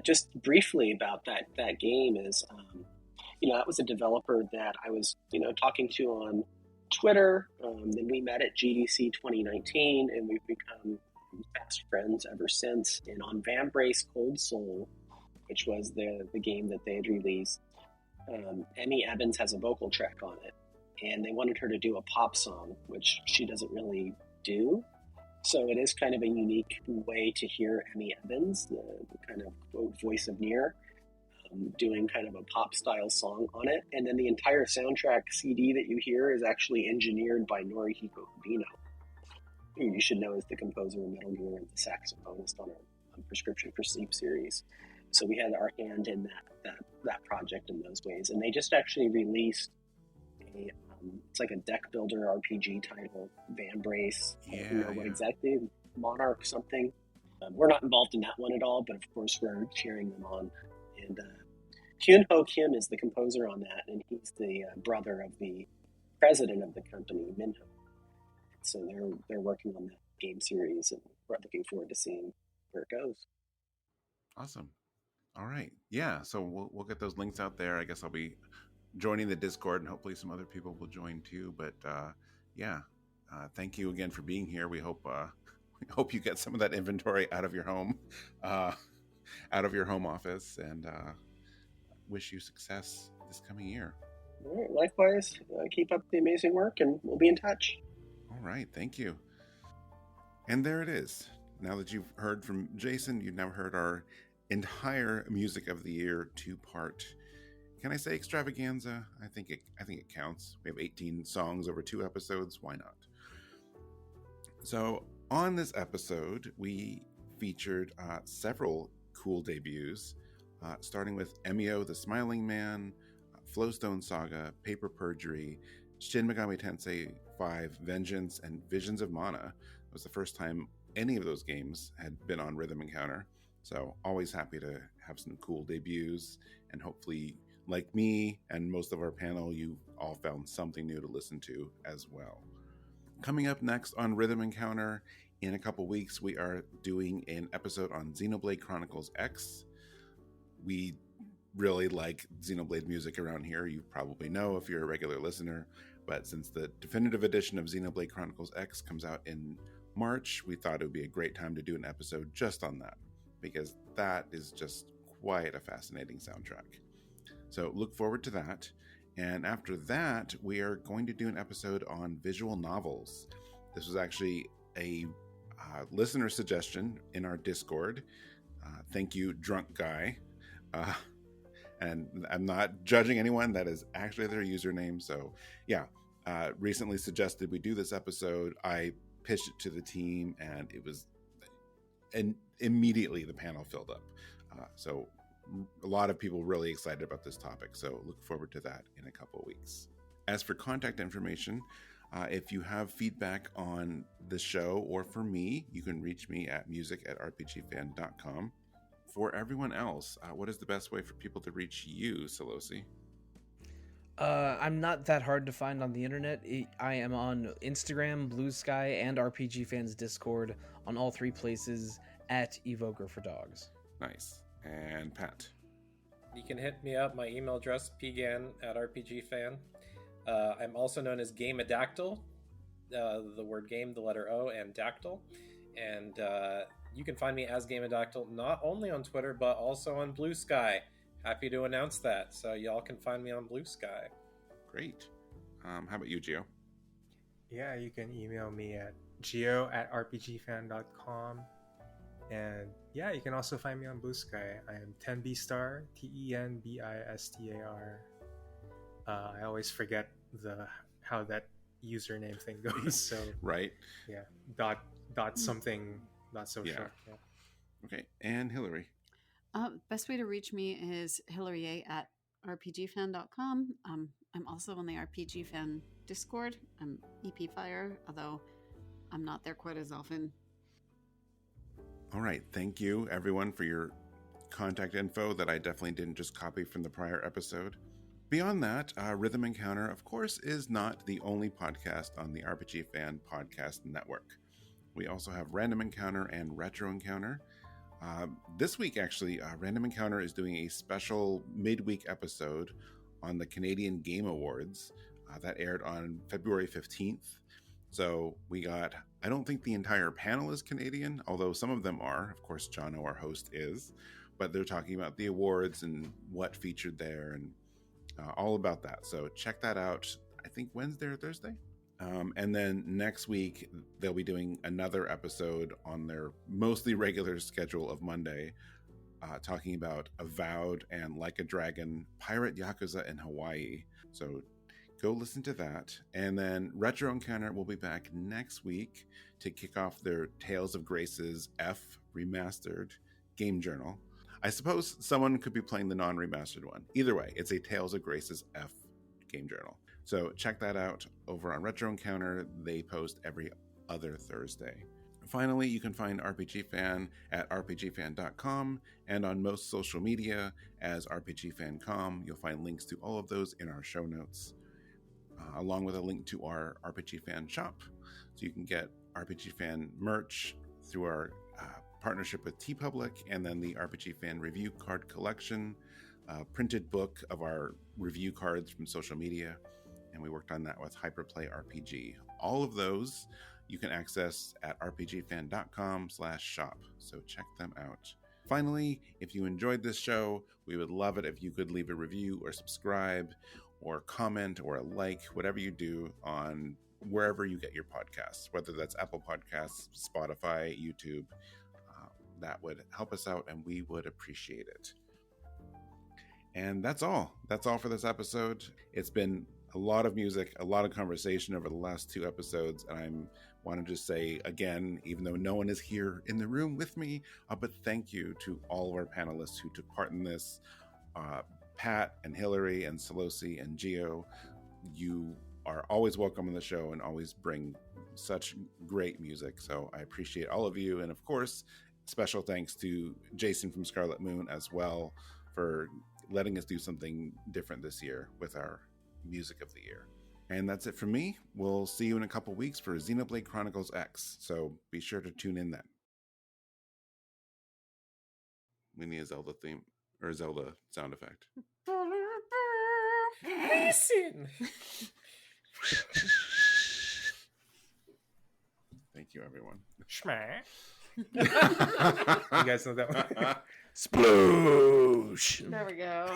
Just briefly about that game is, that was a developer that I was talking to on Twitter. Then we met at GDC 2019, and we've become fast friends ever since. And on Vambrace Cold Soul, which was the game that they had released, Emmy Evans has a vocal track on it, and they wanted her to do a pop song, which she doesn't really do. So it is kind of a unique way to hear Emmy Evans, the kind of quote voice of Nier, doing kind of a pop style song on it. And then the entire soundtrack CD that you hear is actually engineered by Norihiko Hibino, who you should know as the composer of Metal Gear and the saxophonist on our Prescription for Sleep series. So we had our hand in that project in those ways. And they just actually released a It's like a deck builder RPG title, Van Brace. I Yeah, don't know what yeah. exactly, Monarch something. We're not involved in that one at all, but of course we're cheering them on. And Hyun Ho Kim is the composer on that, and he's the brother of the president of the company, Minho. So they're working on that game series, and we're looking forward to seeing where it goes. Awesome. All right. Yeah. So we'll get those links out there. I guess I'll be joining the Discord, and hopefully some other people will join too. But yeah, thank you again for being here. We hope you get some of that inventory out of your home, out of your home office, and wish you success this coming year. All right, likewise, keep up the amazing work, and we'll be in touch. All right. Thank you. And there it is. Now that you've heard from Jason, you've now heard our entire Music of the Year 2-part. Can I say extravaganza? I think it counts. We have 18 songs over 2 episodes. Why not? So on this episode, we featured several cool debuts, starting with Emio the Smiling Man, Flowstone Saga, Paper Perjury, Shin Megami Tensei 5 Vengeance, and Visions of Mana. It was the first time any of those games had been on Rhythm Encounter. So always happy to have some cool debuts, and hopefully, like me and most of our panel, you all found something new to listen to as well. Coming up next on Rhythm Encounter, in a couple weeks, we are doing an episode on Xenoblade Chronicles X. We really like Xenoblade music around here. You probably know if you're a regular listener, but since the definitive edition of Xenoblade Chronicles X comes out in March, we thought it would be a great time to do an episode just on that, because that is just quite a fascinating soundtrack. So look forward to that. And after that, we are going to do an episode on visual novels. This was actually a listener suggestion in our Discord. Thank you, Drunk Guy. And I'm not judging anyone. That is actually their username. So yeah, recently suggested we do this episode. I pitched it to the team, and it was, and immediately the panel filled up. So a lot of people really excited about this topic. So look forward to that in a couple of weeks. As for contact information, if you have feedback on the show or for me, you can reach me at music@rpgfan.com. For everyone else, what is the best way for people to reach you, Sollosi? I'm not that hard to find on the internet. I am on Instagram, Blue Sky, and RPG Fans Discord, on all 3 places at Evoker for Dogs. Nice. And Pat? You can hit me up. My email address, pgan@rpgfan. I'm also known as Gameadactyl. The word game, the letter O, and dactyl. And you can find me as Gameadactyl not only on Twitter, but also on Blue Sky. Happy to announce that. So y'all can find me on Blue Sky. Great. How about you, Gio? Yeah, you can email me at gio@rpgfan.com. And yeah, you can also find me on Blue Sky. I am Tenbistar, TENBISTAR. I always forget how that username thing goes. So Right. yeah, dot something, not so Yeah. short. Yeah. Okay. And Hilary? Best way to reach me is hilary@rpgfan.com. I'm also on the RPG Fan Discord. I'm EP Fire, although I'm not there quite as often. All right. Thank you, everyone, for your contact info that I definitely didn't just copy from the prior episode. Beyond that, Rhythm Encounter, of course, is not the only podcast on the RPG Fan Podcast Network. We also have Random Encounter and Retro Encounter. This week, actually, Random Encounter is doing a special midweek episode on the Canadian Game Awards that aired on February 15th. So we got, I don't think the entire panel is Canadian, although some of them are. Of course, Jono, our host, is. But they're talking about the awards and what featured there and all about that. So check that out, I think Wednesday or Thursday. And then next week, they'll be doing another episode on their mostly regular schedule of Monday, talking about Avowed and Like a Dragon, Pirate Yakuza in Hawaii. So go listen to that. And then Retro Encounter will be back next week to kick off their Tales of Grace's F remastered game journal. I suppose someone could be playing the non-remastered one. Either way, it's a Tales of Grace's F game journal. So check that out over on Retro Encounter. They post every other Thursday. Finally, you can find RPG Fan at rpgfan.com and on most social media as rpgfan.com. You'll find links to all of those in our show notes, along with a link to our RPG Fan shop. So you can get RPG Fan merch through our partnership with TeePublic, and then the RPG Fan review card collection, printed book of our review cards from social media. And we worked on that with Hyperplay RPG. All of those you can access at rpgfan.com/shop. So check them out. Finally, if you enjoyed this show, we would love it if you could leave a review or subscribe or comment or a like, whatever you do on wherever you get your podcasts, whether that's Apple Podcasts, Spotify, YouTube. That would help us out and we would appreciate it. And that's all. That's all for this episode. It's been a lot of music, a lot of conversation over the last 2 episodes, and I want to just say again, even though no one is here in the room with me, but thank you to all of our panelists who took part in this. Pat and Hilary and Sollosi and Gio, you are always welcome on the show and always bring such great music. So I appreciate all of you. And of course, special thanks to Jason from Scarlet Moon as well for letting us do something different this year with our music of the year. And that's it from me. We'll see you in a couple weeks for Xenoblade Chronicles X. So be sure to tune in then. We need a Zelda theme or a Zelda sound effect. Listen. Thank you, everyone. Schmah. You guys know that one? Sploosh. There we go.